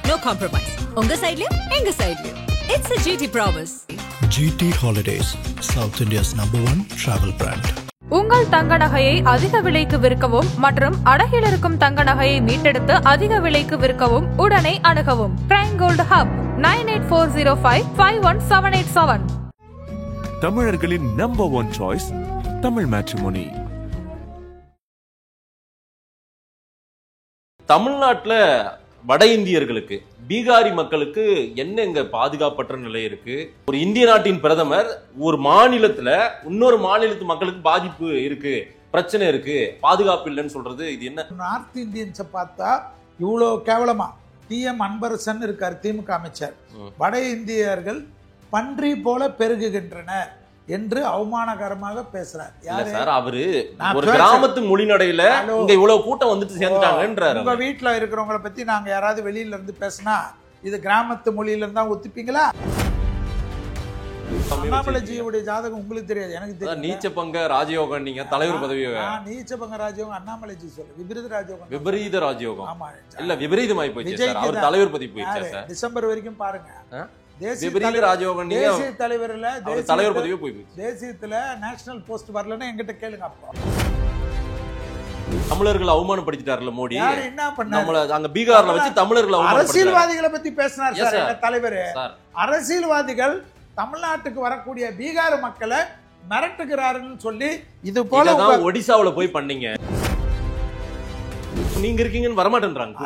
No compromise. Unga side liyo, enga side liyo. It's a GT promise. GT Holidays, South India's #1 travel brand. உங்கள் தங்க நகையை அதிக விலைக்கு விற்கவும் மற்றும் அடகில் இருக்கும் தங்க நகையை மீட்டெடுத்து அதிக விலைக்கு விற்கவும் உடனே அணுகவும். Prime gold hub 9840551787. தமிழர்களின் #1 சாய்ஸ் தமிழ் மேட்ரிமோனி. தமிழ்நாட்டுல வட இந்தியர்களுக்கு பீகாரி மக்களுக்கு என்ன இங்க பாதுகாப்பற்ற நிலை இருக்கு? ஒரு இந்திய நாட்டின் பிரதமர் ஒரு மாநிலத்துல இன்னொரு மாநிலத்து மக்களுக்கு பாதிப்பு இருக்கு, பிரச்சனை இருக்கு, பாதுகாப்பு இல்லைன்னு சொல்றது இது என்ன? நார்த் இந்தியன்ஸை பார்த்தா இவ்வளோ கேவலமா TM அன்பரசன் இருக்கார், திமுக அமைச்சர். வட இந்தியர்கள் பன்றி போல பெருகுகின்றனர் என்று அவமானகரமாக பேசுறார். சார் அவரு ஒரு கிராமத்து மொழிநடையில இங்க இவ்வளவு கூட்டம் வந்துட்டு சேர்ந்துட்டாங்கன்றாரு. உங்க வீட்டுல இருக்கிறவங்களை பத்தி நாங்க யாராவது வெளியில இருந்து பேசினா இது கிராமத்து மொழியில இருந்தா ஒத்துப்பீங்களா? அண்ணாமலைஜியுடைய ஜாதகம் உங்களுக்கு தெரியாது, எனக்கு தெரியும். நீச்சபங்க ராஜயோகம், நீங்க தலைவர் பதவி. நீச்சபங்க ராஜயோகம் அண்ணாமலைஜி சொல்லு, விபரீத ராஜயோகம். விபரீத ராஜயோகம். ஆமா, இல்ல விபரீதமாயி போயிடுச்சு சார். அவர் தலைவர் பதவி போயிடுச்சு சார். டிசம்பர் வரைக்கும் பாருங்க. தேசிய தலைவர்ல தலைவர் பதவியே போயிடுச்சு. தேசியத்துல நேஷனல் போஸ்ட் வரலன்னா என்கிட்ட கேளுங்க. அப்போ தமிழர்கள் அவமானப்படுத்திட்டார்ல மோடி. என்ன பண்ணாரு? அங்க பீகார்ல வச்சு தமிழர்கள் அரசியல்வாதிகளை பத்தி பேசினார் சார் தலைவர். அரசியல்வாதிகள் தமிழ்நாட்டுக்கு வரக்கூடிய பீகார் மக்களை மிரட்டுகிறாருன்னு சொல்லி இது போல ஒடிசாவுல போய் பண்ணீங்க. நீங்க இருக்கீங்கன்னு வரமாட்டேன்றாங்க.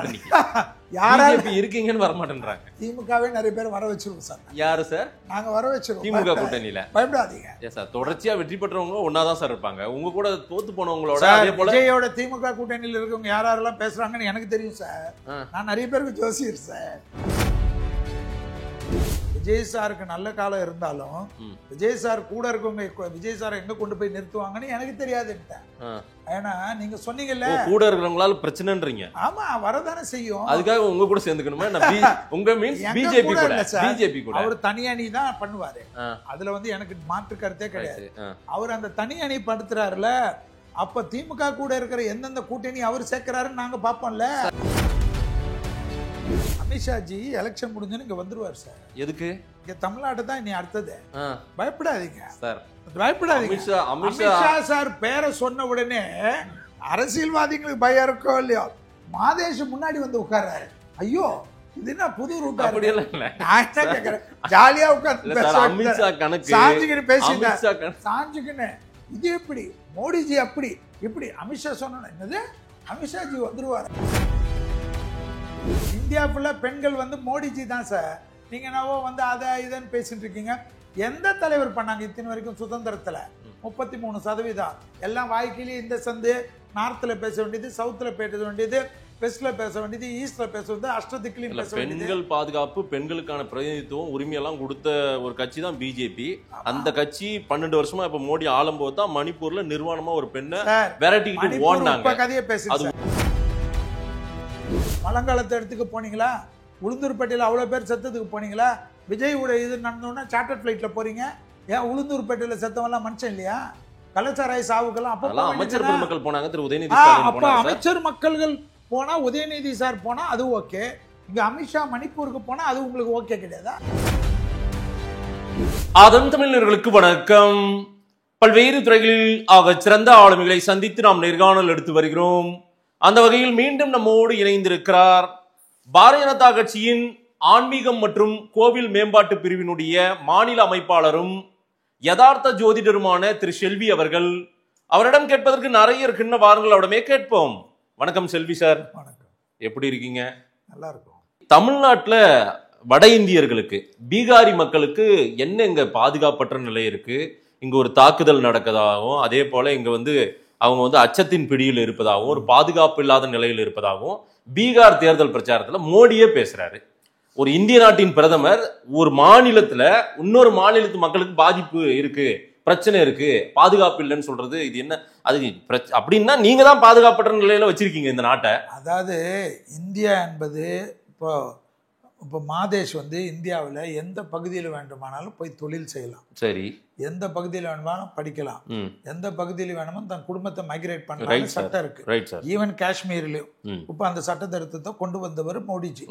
யாராவது இருக்கீங்கன்னு வரமாட்டேன்றாங்க. திமுகவே நிறைய பேர் வர வச்சிருவோம் சார். யாரு சார்? நாங்க வர வச்சிருவோம் திமுக கூட்டணியில. பயப்படாதீங்க சார். தொடர்ச்சியா வெற்றி பெற்றவங்க ஒன்னாதான் சார் இருப்பாங்க. உங்க கூட தோத்து போனவங்களோட அதே போல விஜயோட திமுக கூட்டணியில இருக்கவங்க யாரெல்லாம் பேசுறாங்கன்னு எனக்கு தெரியும் சார். நான் நிறைய பேருக்கு ஜோசியர் சார். விஜய் சாருக்கு நல்ல காலம் இருந்தாலும் விஜய் சார் கூட இருக்கவங்க விஜய் சாரை எங்க கொண்டு போய் நிறுத்துவாங்கன்னு எனக்கு தெரியாது. ஏன்னா நீங்க சொன்னீங்கல்ல கூட இருக்கிறவங்களால பிரச்சனைன்றீங்க. ஆமா, வரதானே செய்யும். அதுக்காக உங்க கூட சேர்ந்துக்கணுமா? உங்க மீன்ஸ் பிஜேபி கூட. பிஜேபி கூட அவர் தனி அணி தான் பண்ணுவாரு. அதுல வந்து எனக்கு மாற்று கருத்தே கிடையாது. அவர் அந்த தனி அணி படுத்துறாருல, அப்ப திமுக கூட இருக்கிற எந்தெந்த கூட்டணி அவர் சேர்க்கிறாருன்னு நாங்க பாப்போம்ல. அமித்ஷாஜி எலெக்ஷன் முடிஞ்சு இங்க வந்துருவார் சார். எதுக்கு? இங்க தமிழ்நாடு தான் இனி அடுத்தது. பயப்படாதீங்க சார், பயப்படாதீங்க. அமித்ஷா சார் பேரை சொன்ன உடனே அரசியல்வாதிகளுக்கு பயம் இருக்கோ இல்லையோ, மாதேஷ் முன்னாடி வந்து உட்கார்றாரு. ஐயோ இது என்ன புது ரூட்? ஜாலியா உட்கார்ந்து சாஞ்சுக்கிட்டு பேசிட்டு சாஞ்சுக்கின்னு இது எப்படி மோடிஜி அப்படி இப்படி அமித்ஷா சொன்ன என்னது அமித்ஷாஜி வந்துருவாரு. இந்தியா ஃபுல்லா பெண்கள் வந்து மோடிஜி தான் சார். நீங்க என்னவோ வந்து அதை இதன்னு பேசிட்டு இருக்கீங்க. எந்த தலைவர் பண்ணாங்க இத்தனை வரைக்கும் சுதந்திரத்துல? 33%. எல்லாம் வாய்க்கிலேயே இந்த சந்து நார்த்ல பேச வேண்டியது, சவுத்ல பேச வேண்டியது, வெஸ்ட்ல பேச வேண்டியது, ஈஸ்ட்ல பேச வேண்டியது, அஷ்டதிக்கிலையும் பேச வேண்டியது. பெண்கள் பாதுகாப்பு, பெண்களுக்கான பிரதிநிதித்துவம், உரிமையெல்லாம் கொடுத்த ஒரு கட்சி தான் பிஜேபி. அந்த கட்சி 12 வருஷமா இப்ப மோடி ஆளும்போது தான் மணிப்பூர்ல நிர்வாணமா ஒரு பெண்ணை விரட்டிக்கிட்டு ஓடினாங்க. கதையை பேசுது. மலங்காலத்து இடத்துக்கு போனீங்களா? உளுந்தூர்பேட்டையில் அவ்வளோ பேர் செத்ததுக்கு போனீங்களா? விஜய் உடைய இது நடந்தோன்னா சார்ட்டர் ஃபிளைட்டில் போறீங்க. ஏன் உளுந்தூர்பேட்டையில் செத்தவெல்லாம் மனுஷன் இல்லையா? கலாச்சாராய சாவுக்கெல்லாம் அப்போ அமைச்சர் பெருமக்கள் போனாங்க. திரு உதயநிதி அப்போ அமைச்சர் மக்கள்கள் போனா, உதயநிதி சார் போனா அது ஓகே. இங்க அமித்ஷா மணிப்பூருக்கு போனா அது உங்களுக்கு ஓகே கிடையாதா? அதன் தமிழர்களுக்கு வணக்கம். பல்வேறு துறைகளில் ஆக சிறந்த ஆளுமைகளை சந்தித்து நாம் நேர்காணல் எடுத்து வருகிறோம். அந்த வகையில் மீண்டும் நம்மோடு இணைந்திருக்கிறார் பாரதிய ஜனதா கட்சியின் ஆன்மீகம் மற்றும் கோவில் மேம்பாட்டு பிரிவினுடைய மாநில அமைப்பாளரும் யதார்த்த ஜோதிடருமான திரு செல்வி அவர்கள். அவரிடம் கேட்பதற்கு நிறைய இருக்குன்னு வாருங்கள், அவரிடமே கேட்போம். வணக்கம் செல்வி சார். வணக்கம். எப்படி இருக்கீங்க? நல்லா இருக்கும். தமிழ்நாட்டுல வட இந்தியர்களுக்கு பீகாரி மக்களுக்கு என்ன இங்க பாதுகாப்பற்ற நிலை இருக்கு? இங்க ஒரு தாக்குதல் நடக்கதாகவும், அதே போல இங்க வந்து அவங்க வந்து அச்சத்தின் பிடியில் இருப்பதாகவும், ஒரு பாதுகாப்பு இல்லாத நிலையில் இருப்பதாகவும் பீகார் தேர்தல் பிரச்சாரத்துல மோடியே பேசுறாரு. ஒரு இந்திய நாட்டின் பிரதமர் ஒரு மாநிலத்துல இன்னொரு மாநிலத்து மக்களுக்கு பாதிப்பு இருக்கு, பிரச்சனை இருக்கு, பாதுகாப்பு இல்லைன்னு சொல்றது இது என்ன? அது அப்படின்னா நீங்க தான் பாதுகாப்பற்ற நிலையில வச்சிருக்கீங்க இந்த நாட்டை. அதாவது இந்தியா என்பது இப்போ இப்போ மாதேஷ் வந்து இந்தியாவில் எந்த பகுதியில் வேண்டுமானாலும் போய் தொழில் செய்யலாம். சரி. எந்த பகுதியில் வேணுமானாலும் படிக்கலாம். எந்த பகுதியில் வேணுமோ தன் குடும்பத்தை மைக்ரேட் பண்ணலாம் சட்டம் இருக்கு. ஈவன் காஷ்மீர்லயும் இப்போ அந்த சட்ட திருத்தத்தை கொண்டு வந்தவர் மோடிஜி.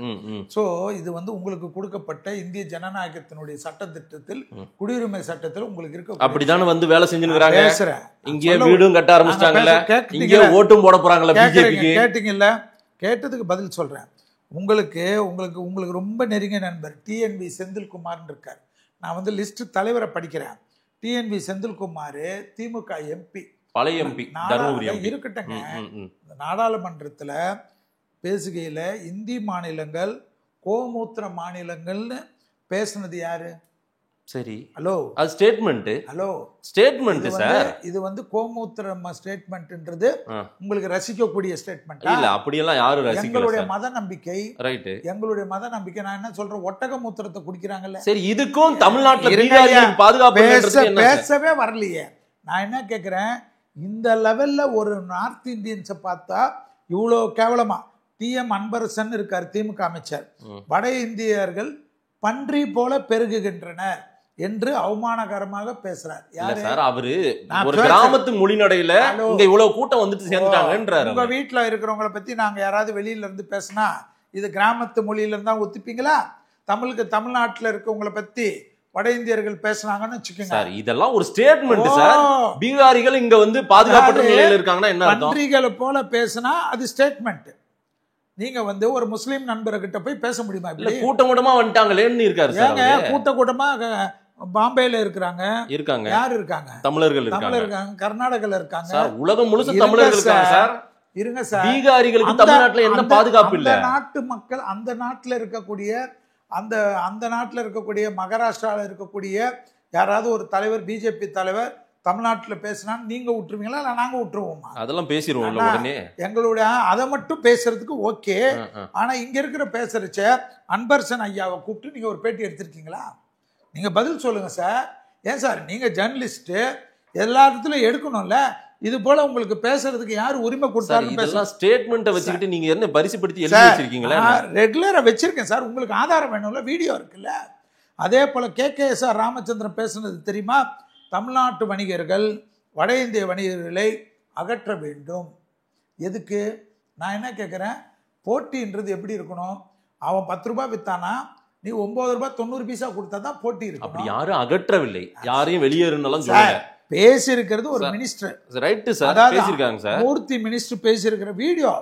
ஸோ இது வந்து உங்களுக்கு கொடுக்கப்பட்ட இந்திய ஜனநாயகத்தினுடைய சட்ட திட்டத்தில் குடியுரிமை சட்டத்தில் உங்களுக்கு இருக்க அப்படித்தானே வந்து வேலை செஞ்சுருக்காங்க. பேசுறேன் இங்கே வீடும் கட்ட ஆரம்பிச்சிட்டாங்கல்ல, இங்கே ஓட்டும் போட போறாங்களா பிஜேபிக்கு? கேட்டீங்கல்ல, கேட்டதுக்கு பதில் சொல்றேன். உங்களுக்கு உங்களுக்கு உங்களுக்கு ரொம்ப நெருங்கிய நண்பர் டிஎன்பி செந்தில்குமார்னு இருக்கார். நான் வந்து லிஸ்ட் தலைவரை படிக்கிறேன். டிஎன்பி செந்தில்குமார் திமுக எம்பி, பழைய எம்பி, இருக்கட்டுங்க. நாடாளுமன்றத்தில் பேசுகையில் இந்தி மாநிலங்கள் கோமூத்திர மாநிலங்கள்னு பேசுனது யாரு? சரி, ஹலோ, அது ஸ்டேட்மெண்ட். Hello, statement sir. இது வந்து கோமூத்திரம் ஸ்டேட்மெண்ட்ன்றது உங்களுக்கு ரசிக்கக்கூடிய ஸ்டேட்மெண்ட் இல்ல. அப்படி எல்லாம் யாரும் ரசிக்கல. எங்களுடைய மத நம்பிக்கை. ரைட். எங்களுடைய மத நம்பிக்கை. நான் என்ன சொல்றேன், ஒட்டக மூத்திரத்தை குடிக்கிறாங்கல்ல. சரி, இதுக்கும் தமிழ்நாட்டுல பாதுகாப்பு பேசவே வரலையே. நான் என்ன கேக்குறேன், இந்த லெவல்ல ஒரு நார்த் இந்தியன்ஸை பார்த்தா இவ்வளோ கேவலமா டிஎம் அன்பரசன் இருக்காரு, திமுக அமைச்சர், வட இந்தியர்கள் பன்றி போல பெருகுகின்றனர் என்று அவமானகரமாக பேசுறார். யாரு சார்? அவரு ஒரு கிராமத்து மொழிநடையில இங்க இவ்வளவு கூட்டம் வந்துட்டு சேர்ந்துட்டாங்கன்றாரு. உங்க வீட்டுல இருக்கிறவங்களை பத்தி நாங்க யாராவது வெளியில இருந்து பேசினா இது கிராமத்து மொழியில இருந்தா ஒத்துப்பீங்களா? தமிழ்நாட்டுல இருக்கவங்களை பத்தி வட இந்தியர்கள் பேசுனாங்கன்னு வச்சுக்கோங்க சார், இதெல்லாம் ஒரு ஸ்டேட்மெண்ட் சார். பீகாரிகள் இங்க வந்து பாதுகாப்பற்ற நிலையில இருக்காங்கன்னா என்ன அர்த்தம்? பன்றிகளை போல பேசினா அது ஸ்டேட்மெண்ட். நீங்க வந்து ஒரு முஸ்லீம் நண்பர்கிட்ட போய் பேச முடியுமா? கூட்டம் கூட்டமா வந்துட்டாங்களேன்னு இருக்காரு சார். கூட்டமா பாம்பேல இருக்காங்க. யார் இருக்காங்க? தமிழர்கள் இருக்காங்க. கர்நாடகால இருக்காங்க. உலகம் முழுச தமிழர்கள் இருக்காங்க சார். இருங்க சார். பீகாரிகளுக்கு தமிழ்நாட்டுல என்ன பாதுகாப்பு இல்ல? நாட்டு மக்கள் அந்த நாட்டுல இருக்கக்கூடிய அந்த நாட்டுல இருக்கக்கூடிய மகாராஷ்டிரால இருக்கக்கூடிய யாராவது ஒரு தலைவர், பிஜேபி தலைவர் தமிழ்நாட்டுல பேசினா நீங்க விட்டுருவீங்களா இல்ல நாங்க விட்டுருவோமா? அதெல்லாம் பேசிடுவோம் உடனே. எங்களுடைய அதை மட்டும் பேசுறதுக்கு ஓகே. ஆனா இங்க இருக்கிற பேசுறச்ச அன்பரசன் ஐயாவை கூப்பிட்டு நீங்க ஒரு பேட்டி எடுத்திருக்கீங்களா? நீங்க பதில் சொல்லுங்க சார். ஏன் சார், நீங்க ஜேர்னலிஸ்ட், எல்லா இடத்துலயும் எடுக்கணும்ல. இது போல உங்களுக்கு பேசுறதுக்கு யாரு உரிமை கொடுத்தாரு? ஸ்டேட்மெண்ட்டை வச்சுக்கிட்டு நீங்க என்ன பரிசுப்படுத்தி எழுதி வச்சிருக்கீங்களா? ரெகுலரா வச்சிருக்கேன் சார். உங்களுக்கு ஆதாரம் வேணும்ல, வீடியோ இருக்குல்ல. அதே போல KKSR ராமச்சந்திரன் பேசுனது தெரியுமா? தமிழ்நாட்டு வணிகர்கள் வட இந்திய வணிகர்களை அகற்ற வேண்டும். எதுக்கு? நான் என்ன கேட்குறேன், போட்டின்றது எப்படி இருக்கணும்? அவன் 10 ரூபாய் வித்தானா, நீ 9 ரூபாய் 90 பைசா கொடுத்தா தான் போட்டி இருக்கு. அப்படி யாரும் அகற்றவில்லை, யாரையும் வெளியேறணும் சொல்லுங்க. பேசியிருக்கிறது ஒரு மினிஸ்டர். ரைட்டு சார், பேசியிருக்காங்க சார். மூர்த்தி மினிஸ்டர் பேசியிருக்கிற வீடியோ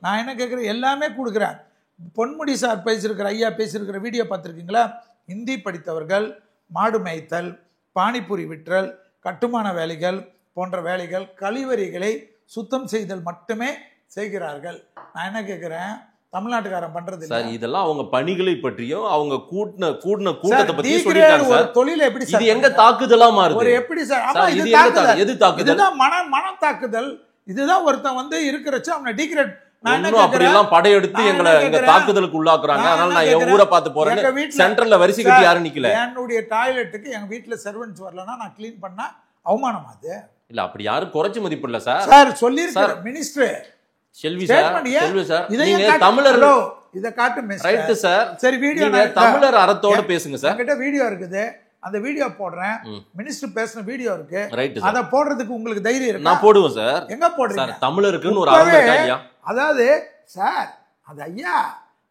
நான் என்ன கேட்குறேன், எல்லாமே கொடுக்குறேன். பொன்முடி சார் பேசியிருக்கிற, ஐயா பேசியிருக்கிற வீடியோ பார்த்துருக்கீங்களா? ஹிந்தி படித்தவர்கள் மாடு மேய்த்தல், பானிபூரி விற்றல், கட்டுமான வேலைகள் போன்ற வேலைகள், கழிவறைகளை சுத்தம் செய்தல் மட்டுமே செய்கிறார்கள். நான் என்ன கேட்கிறேன், தமிழ்நாட்டுக்காரன் பண்றது சார். இதெல்லாம் அவங்க பணிகளை பற்றியும் அவங்க கூட்டின கூட்டத்தை பத்தி சொல்லிட்டாங்க சார். தொழில் எப்படி இது எங்க தாக்குதலா மாறுது? ஒரு எப்படி சார்? இது எது தாக்குதல்? இதுதான் மன தாக்குதல். இதுதான் ஒருத்தன் வந்து இருக்கிறச்சு அவனை டிகிரேட். படையெடுத்து எங்களை தாக்குதலுக்கு உள்ளாக்குறாங்க. அதனால நான் என் ஊரை பார்த்து போறேன். சென்ட்ரல்ல வரிசை கட்டி யாரும் நிக்கல. என்னுடைய டாய்லெட்டுக்கு எங்க வீட்டுல சர்வெண்ட்ஸ் வரலன்னா நான் கிளீன் பண்ணா அவமானம் அது இல்ல. அப்படி யாரும் குறைச்சு மதிப்பு இல்ல சார். சார் சொல்லிருக்காரு மினிஸ்டர் செல்வி சார். நீங்க தமிழர்களோ இத காட்டு ரைட் சார். சரி, வீடியோ தமிழர் அறத்தோட பேசுங்க சார். என்கிட்ட வீடியோ இருக்குது, அந்த வீடியோ போடுறேன். மினிஸ்டர் பேசின வீடியோ இருக்கு, அத போடுறதுக்கு உங்களுக்கு தைரியம் இருக்கு? நான் போடுவேன் சார். எங்க போடுறீங்க? தமிழருக்குன்னு ஒரு அறம்யா. அதாவது சார், அது ஐயா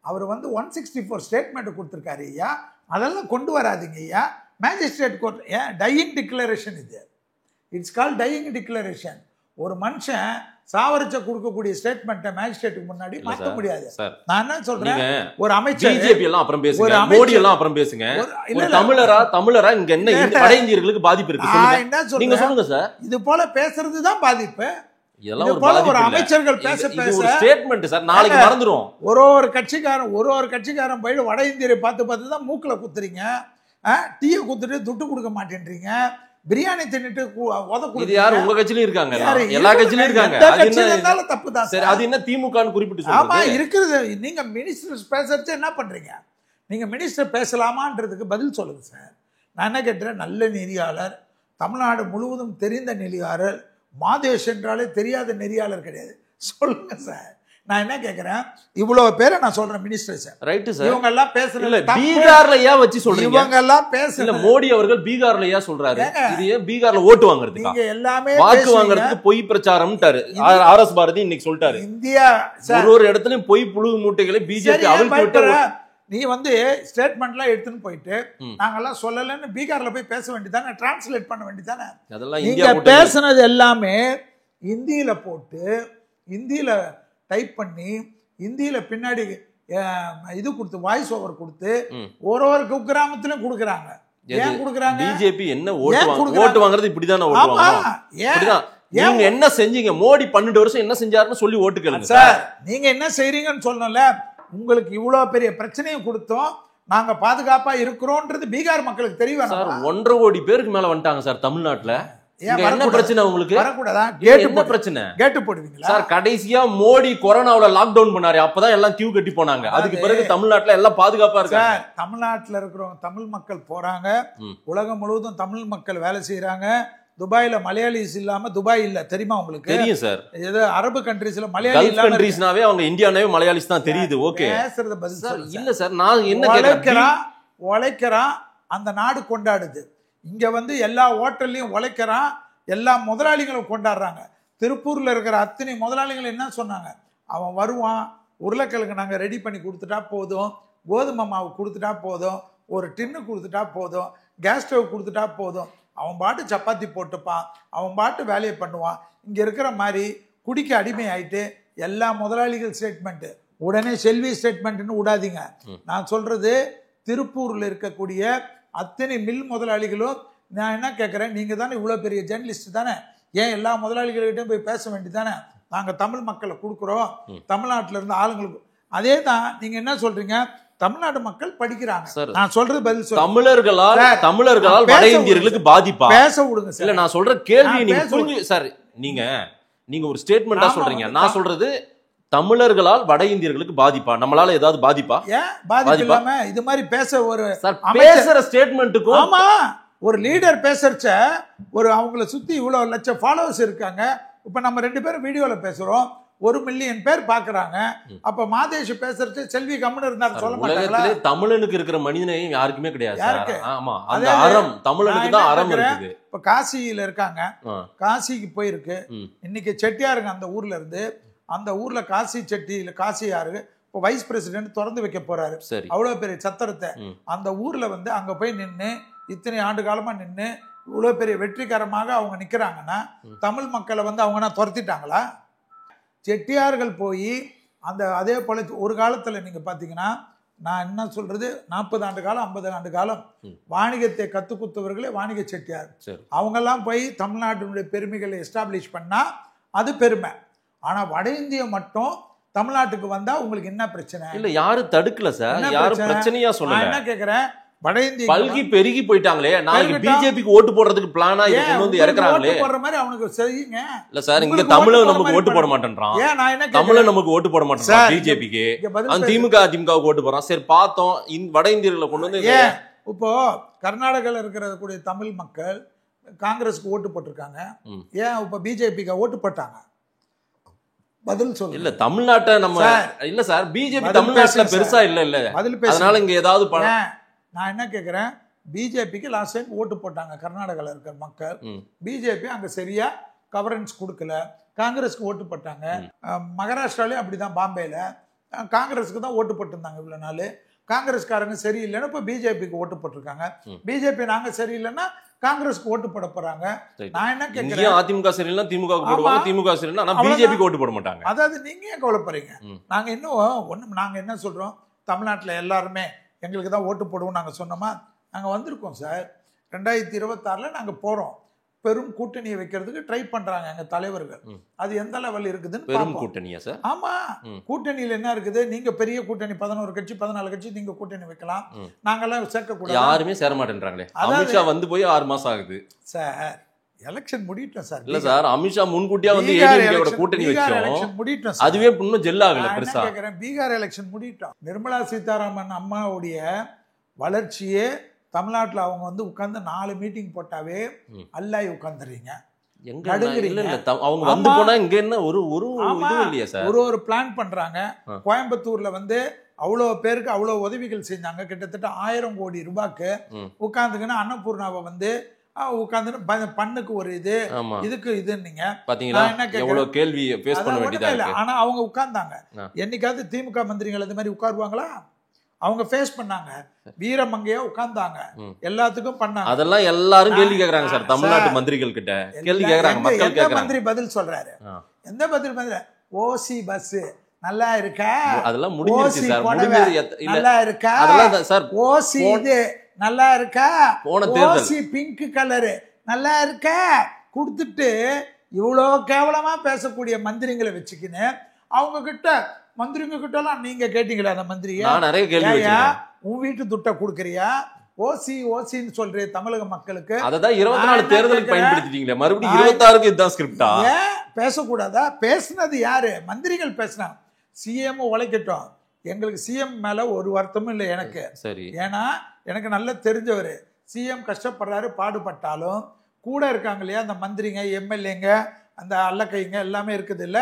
அவர் வந்து 164 ஸ்டேட்மெண்ட் கொடுத்திருக்காரு ஐயா. அதெல்லாம் கொண்டு வராதீங்க ஐயா. மேஜிஸ்ட்ரேட் கோர்ட் டையிங் டிக்ளரேஷன், இது இட்ஸ் கால்ட் டையிங் டிக்ளரேஷன். ஒரு மனுஷன் சாவரிச்ச கொடுக்கக்கூடிய ஸ்டேட்மெண்ட்டை மேஜிஸ்ட்ரேட்டுக்கு முன்னாடி மாற்ற முடியாது. நான் என்ன சொல்றேன், ஒரு அமைச்சர் பிஜேபி எல்லாம் அப்புறம் பேசுங்க, மோடி எல்லாம் அப்புறம் பேசுங்க. தமிழரா இங்க என்ன வட இந்தியர்களுக்கு பாதிப்பு இருக்கு நீங்க சொல்லுங்க சார். இது போல பேசுறதுதான் பாதிப்பு. ஒரு அமைச்சர்கள் பேச ஸ்டேட்மெண்ட் சார், நாளைக்கு மறந்துரும். ஒரு கட்சிக்காரன் போயிட்டு வட இந்தியரை பார்த்து தான் மூக்குல குத்துறீங்க. டீயை குத்துட்டு துட்டு கொடுக்க மாட்டேன்றீங்க. பிரியாணி தின்னுட்டு இது யாரு உங்க கட்சியிலும் இருக்காங்க, எல்லா கட்சியிலும் இருக்காங்க. தப்பு தான் சார். அது என்ன திமுகன்னு குறிப்பிட்டு ஆமா இருக்குது. நீங்க மினிஸ்டர் பேசுறச்சு என்ன பண்றீங்க? நீங்க மினிஸ்டர் பேசலாமான்றதுக்கு பதில் சொல்லுங்க சார். நான் என்ன கேட்டேன், நல்ல நெறியாளர், தமிழ்நாடு முழுவதும் தெரிந்த நெறியாளர். மாதேஷ் என்றாலே தெரியாத நெறியாளர் கிடையாது. சொல்லுங்க சார். நான் என்ன கேக்குறேன், இவ்வளவு பேரை நான் சொல்றேன் மினிஸ்டர்ஸ், ரைட் சார், இவங்க எல்லாம் பேசுறது இல்ல பீகார்ல ஏன் வச்சு சொல்றீங்க? இவங்க எல்லாம் பேசுறது இல்ல மோடி அவர்கள் பீகார்ல ஏன் சொல்றாரு? இது ஏன் பீகார்ல ஓட்டு வாங்குறதுக்கு? நீங்க எல்லாமே வாக்கு வாங்குறதுக்கு பொய் பிரச்சாரம்ட்டாரு ஆர்எஸ் பாரதி இன்னைக்கு சொல்லிட்டாரு. இந்தியா ஒரு இடத்துலயும் பொய் புழு மூட்டைகளை பிஜேபி அவிழ்த்து விட்டு நீ வந்து ஸ்டேட்மெண்ட்லாம் எடுத்துன்னு போயிட்டு நாங்கெல்லாம் சொல்லலன்னு பீகார்ல போய் பேச வேண்டியதானே, டிரான்ஸ்லேட் பண்ண வேண்டியதானே. அதெல்லாம் நீங்க பேசுனது எல்லாமே இந்தியில போட்டு இந்தியில டைப் பண்ணி இந்தியில பின்னாடி இது கொடுத்து வாய்ஸ் ஓவர் கொடுத்து ஒரு குக்கிராமத்திலும் கொடுக்குறாங்க. ஏன் கொடுக்குறாங்க? பிஜேபி என்ன ஓட்டு வாங்குறது இப்படிதானே ஓட்டு வாங்குறாங்க. நீங்க என்ன செஞ்சீங்க? மோடி 12 வருஷம் என்ன செஞ்சாருன்னு சொல்லி ஓட்டு கேளுங்க சார். நீங்க என்ன செய்றீங்கன்னு சொல்லல. உங்களுக்கு இவ்வளவு பெரிய பிரச்சனையை கொடுத்தோம், நாங்க பாதுகாப்பா இருக்கிறோம்ன்றது பீகார் மக்களுக்கு தெரியும் சார். 1.5 கோடி பேருக்கு மேல வந்துட்டாங்க சார் தமிழ்நாட்டுல. என்ன பிரச்சனை உங்களுக்கு? வரக்கூடாதா? என்ன பிரச்சனை? கேட்டு போடுவீங்களா சார்? கடைசியா மோடி கொரோனாவுல லாக் டவுன் பண்ணாரு, அப்பதான் எல்லாம் கியூ கட்டி போனாங்க. அதுக்கு பிறகு தமிழ்நாட்டுல எல்லாம் பாதுகாப்பா இருக்காங்க. தமிழ்நாட்டுல இருக்கிறவங்க தமிழ் மக்கள் போறாங்க, உலகம் முழுவதும் தமிழ் மக்கள் வேலை செய்யறாங்க. துபாயில மலையாளிஸ் இல்லாம துபாய் இல்ல, தெரியுமா உங்களுக்கு? தெரியும் சார். ஏதோ அரபு கண்ட்ரீஸ்ல மலையாளி இல்லாம கண்ட்ரீஸ்னாவே அவங்க இந்தியானாவே மலையாளிஸ் தான் தெரியுது. ஓகே, பேசுறது பதில் சார். இல்ல சார், நான் என்ன கேக்குறேன், உழைக்கிறான் அந்த நாடு கொண்டாடுது. இங்க வந்து எல்லா ஹோட்டல்லையும் உழைக்கிறான், எல்லா முதலாளிகளும் கொண்டாடுறாங்க. திருப்பூர்ல இருக்கிற அத்தனை முதலாளிகள் என்ன சொன்னாங்க? அவன் வருவான், உருளைக்கிழங்கு நாங்க ரெடி பண்ணி கொடுத்துட்டா போதும், கோதுமை மாவு கொடுத்துட்டா போதும், ஒரு டின்னு கொடுத்துட்டா போதும், கேஸ் ஸ்டவ் கொடுத்துட்டா போதும், அவன் பாட்டு சப்பாத்தி போட்டுப்பான், அவன் பாட்டு வேலையை பண்ணுவான். இங்க இருக்கிற மாதிரி குடிக்க அடிமை ஆயிட்டு எல்லா முதலாளிகள் ஸ்டேட்மெண்ட் உடனே செல்வி ஸ்டேட்மெண்ட்னு விடாதீங்க. நான் சொல்றது திருப்பூர்ல இருக்கக்கூடிய அத்தனை மில் முதலாளிகளும். நான் என்ன கேட்குறேன், நீங்க தானே இவ்வளவு பெரிய ஜேர்னலிஸ்ட் தானே, ஏன் எல்லா முதலாளிகள்கிட்டையும் போய் பேச வேண்டியதானே? நாங்க தமிழ் மக்களை கொடுக்குறோம், தமிழ்நாட்டில இருந்து ஆளுங்களுக்கு. அதே தான் நீங்க என்ன சொல்றீங்க, தமிழ்நாடு மக்கள் படிக்கிறாங்க. நான் சொல்றது பதில் சொல்ல, தமிழர்களால் வட இந்தியர்களுக்கு பாதிப்பா? பேச விடுங்க சார். இல்ல நான் சொல்ற கேள்வி நீங்க புரிஞ்சு சார். நீங்க ஒரு ஸ்டேட்மெண்டா சொல்றீங்க, நான் சொல்றது தமிழர்களால் வட இந்தியர்களுக்கு பாதிப்பா? நம்மளால ஏதாவது பாதிப்பா? ஏன் பாதிப்பா? இது மாதிரி பேச ஒரு பேசுற ஸ்டேட்மெண்ட்டுக்கும், ஆமா, ஒரு லீடர் பேசுறச்ச ஒரு அவங்கள சுத்தி இவ்வளவு லட்சம் ஃபாலோவர்ஸ் இருக்காங்க. இப்ப நம்ம 2 பேரும் வீடியோல பேசுறோம், 1 மில்லியன் பேர் பாக்குறாங்க. அப்ப மாதேஷ் பேசுறது செல்வி கம்முன்னு இருந்தாரு சொல்ல மாட்டாங்களா? தமிழனுக்கு இருக்கிற மனிதனையும் யாருக்குமே கிடையாது. ஆமா, அந்த அறம் தமிழனுக்கு தான் அறம் இருக்குது. இப்ப காசியில இருக்காங்க, காசிக்கு போயிருக்கு. இன்னைக்கு செட்டியாருங்க அந்த ஊர்ல இருந்து, அந்த ஊர்ல காசி செட்டியில காசியாரு இப்போ வைஸ் பிரசிடென்ட் திறந்து வைக்க போறாரு. அவ்வளவு பெரிய சத்திரத்தை அந்த ஊர்ல வந்து அங்க போய் நின்று இத்தனை ஆண்டு காலமா நின்று இவ்வளவு பெரிய வெற்றிகரமாக அவங்க நிக்கிறாங்கன்னா தமிழ் மக்களை வந்து அவங்க துரத்திட்டாங்களா? செட்டியார்கள் போய் அந்த அதே போல ஒரு காலத்துல நீங்க பாத்தீங்கன்னா, நான் என்ன சொல்றது, 40 ஆண்டு காலம் 50 ஆண்டு காலம் வாணிகத்தை கத்து குத்தவர்களே வாணிக செட்டியார். அவங்க எல்லாம் போய் தமிழ்நாட்டினுடைய பெருமைகளை எஸ்டாப்ளிஷ் பண்ணா அது பெருமை. ஆனா வட இந்தியா மட்டும் தமிழ்நாட்டுக்கு வந்தா உங்களுக்கு என்ன பிரச்சனை? இல்ல யாரும் தடுக்கல சார், யாரும் பிரச்சனையா சொல்லல. என்ன கேக்குறேன், வட இந்தியா பல்கி பெருகி போயிட்டாங்களே, நாளைக்கு பிஜேபிக்கு ஓட்டு போடுறதுக்கு பிளானா இதை கொண்டு வந்து இறக்குறாங்களே. போடுற மாதிரி அவனுக்கு செய்யுங்க. இல்ல சார், இங்க தமிழன் நமக்கு ஓட்டு போட மாட்டேன்றான். தமிழன் நமக்கு ஓட்டு போட மாட்டேன் பிஜேபிக்கு, திமுகவுக்கு ஓட்டு போறான். சரி பார்த்தோம், வட இந்தியர்களை கொண்டு வந்து இப்போ கர்நாடகால இருக்கிற தமிழ் மக்கள் காங்கிரஸுக்கு ஓட்டு போட்டிருக்காங்க. ஏன் இப்ப பிஜேபிக்கு ஓட்டு போட்டாங்க? பதில் சொல்லுங்க. இல்ல தமிழ்நாட்டை நம்ம இல்ல சார், பிஜேபி தமிழ்நாட்டுல பெருசா இல்ல, அதனால இங்க ஏதாவது நான் என்ன கேக்குறேன், பிஜேபிக்கு லாஸ்ட் டைம் ஓட்டு போட்டாங்க கர்நாடகால இருக்கிற மக்கள். பிஜேபி அங்க சரியா கவரன்ஸ் கொடுக்கல, காங்கிரஸ்க்கு ஓட்டு போட்டாங்க. மகாராஷ்டிராலயும் அப்படிதான், பாம்பேல காங்கிரஸுக்கு தான் ஓட்டு போட்டிருந்தாங்க இவ்வளவு நாள். காங்கிரஸ்காரங்க சரியில்லைன்னா இப்ப பிஜேபிக்கு ஓட்டு போட்டிருக்காங்க. பிஜேபி நாங்க சரியில்லைன்னா காங்கிரஸ்க்கு ஓட்டு போட போறாங்க. நான் என்ன கேக்குறேன், அதிமுக சரியில்லைன்னா திமுக போடுவாங்க, திமுக சரியில்லைன்னா பிஜேபிக்கு ஓட்டு போட மாட்டாங்க. அதாவது நீங்க ஏன் கவலைப்படுறீங்க? நாங்க இன்னும் நாங்க என்ன சொல்றோம், தமிழ்நாட்டுல எல்லாருமே எங்களுக்கு தான் ஓட்டு போடுவோம் நாங்க சொன்னோமா? நாங்க வந்திருக்கோம் சார். 2026ல நாங்க போறோம். பெரும் கூட்டணியை வைக்கிறதுக்கு ட்ரை பண்றாங்க எங்க தலைவர்கள். அது எந்த லெவல் இருக்குதுன்னு பெரும் கூட்டணியா சார்? ஆமா, கூட்டணியில என்ன இருக்குது, நீங்க பெரிய கூட்டணி 11 கட்சி 14 கட்சி நீங்க கூட்டணி வைக்கலாம், நாங்கெல்லாம் சேர்க்க கூடாது. யாருமே சேர மாட்டேன்றாங்களே. அமித்ஷா வந்து போய் 6 மாசம் ஆகுது சார். Election முடிட்டோம் sir. இல்ல சார், அமித்ஷா முன்கூட்டியா வந்து ஏடிஎம்கேவோட கூட்டணி வச்சோம், முடிட்டோம். அதுவே இன்னும் ஜெல் ஆகல பெருசா. கேக்குறேன், பீகார் எலெக்ஷன் முடிட்டோம். நிர்மலா சீதாராமன் அம்மாவுடைய வளர்ச்சியே தமிழ்நாட்டில் அவங்க வந்து உட்கார்ந்து 4 மீட்டிங் போட்டாவே அல்லாய் உட்காந்துறீங்க. அவங்க வந்து போனா இங்க என்ன ஒரு இல்லையா சார்? ஒரு பிளான் பண்றாங்க. கோயம்புத்தூர்ல வந்து அவ்வளவு பேருக்கு அவ்வளவு உதவிகள் செஞ்சாங்க. கிட்டத்தட்ட 1000 கோடி ரூபாய்க்கு உட்கார்ந்துக்கின்னு அன்னபூர்ணாவை வந்து உட்கார்ந்து பண்ணுக்கு ஒரு இதுக்கு இதுன்னீங்க. ஆனா அவங்க உட்கார்ந்தாங்க. என்னைக்காவது திமுக மந்திரிகள் அது மாதிரி உட்காருவாங்களா? அவங்க ஃபேஸ் பண்ணாங்க. வீரமங்கையா உட்கார்ந்தாங்க. எல்லாத்துக்கும் பண்ணாங்க. அதெல்லாம் எல்லாரும் கேள்வி கேக்குறாங்க சார். தமிழ்நாட்டு மந்திரிகள் கிட்ட கேள்வி கேக்குறாங்க. மக்கள் கேக்குறாங்க. மந்திரி பதில் சொல்றாரு. எந்த பதில்? ஓசி பஸ் நல்லா இருக்கா? அதெல்லாம் முடிஞ்சிருச்சு சார். முடிஞ்சது நல்லா இருக்கா? அதெல்லாம் சார் ஓசி இது நல்லா இருக்கா? ஓசி பிங்க் கலரு நல்லா இருக்கா? கொடுத்துட்டு இவ்வளோ கேவலமா பேசக்கூடிய மந்திரிகளை வச்சுக்கின்னு அவங்க கிட்ட மந்திரிங்க கிட்ட எல்லாம் நீங்க கேட்டீங்களா? அந்த மந்திரியா நிறைய கேள்வி உன் வீட்டு துட்டை கொடுக்கறியா? ஓசின்னு சொல்ற தமிழக மக்களுக்கு அதான் 24 தேர்தலுக்கு பயன்படுத்திட்டீங்களே, மறுபடியும் 26க்கு இதுதான் ஸ்கிரிப்டா? ஏன் பேசக்கூடாதா? பேசுனது யாரு? மந்திரிகள் பேசினாங்க. சிஎம் உழைக்கட்டும், எங்களுக்கு சிஎம் மேல ஒரு வருத்தமும் இல்லை எனக்கு. சரி, ஏன்னா எனக்கு நல்லா தெரிஞ்சவர். சிஎம் கஷ்டப்படுறாரு, பாடுபட்டாலும் கூட இருக்காங்க இல்லையா அந்த மந்திரிங்க, எம்எல்ஏங்க, அந்த அல்லக்கைங்க எல்லாமே இருக்குது இல்ல,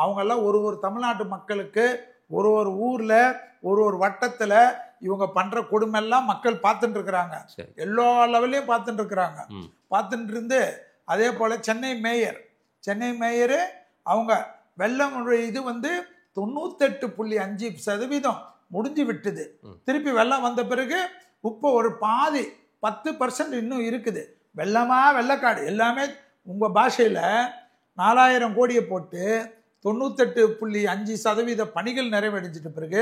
அவங்க எல்லாம் ஒரு தமிழ்நாட்டு மக்களுக்கு ஒரு ஊர்ல ஒரு வட்டத்துல இவங்க பண்ற கொடுமை எல்லாம் மக்கள் பார்த்துட்டு இருக்கிறாங்க. எல்லா லெவலையும் பார்த்துட்டு இருக்கிறாங்க. பார்த்துட்டு இருந்து அதே போல சென்னை மேயர் அவங்க வெள்ளம் இது வந்து 98.5% முடிஞ்சு விட்டுது. திருப்பி வெள்ளம் வந்த பிறகு இப்போ ஒரு பாதி 10% இன்னும் இருக்குது. வெள்ளக்காடு எல்லாமே உங்க பாஷையில 4000 கோடியை போட்டு 98.5% பணிகள் நிறைவடைஞ்சிட்ட பிறகு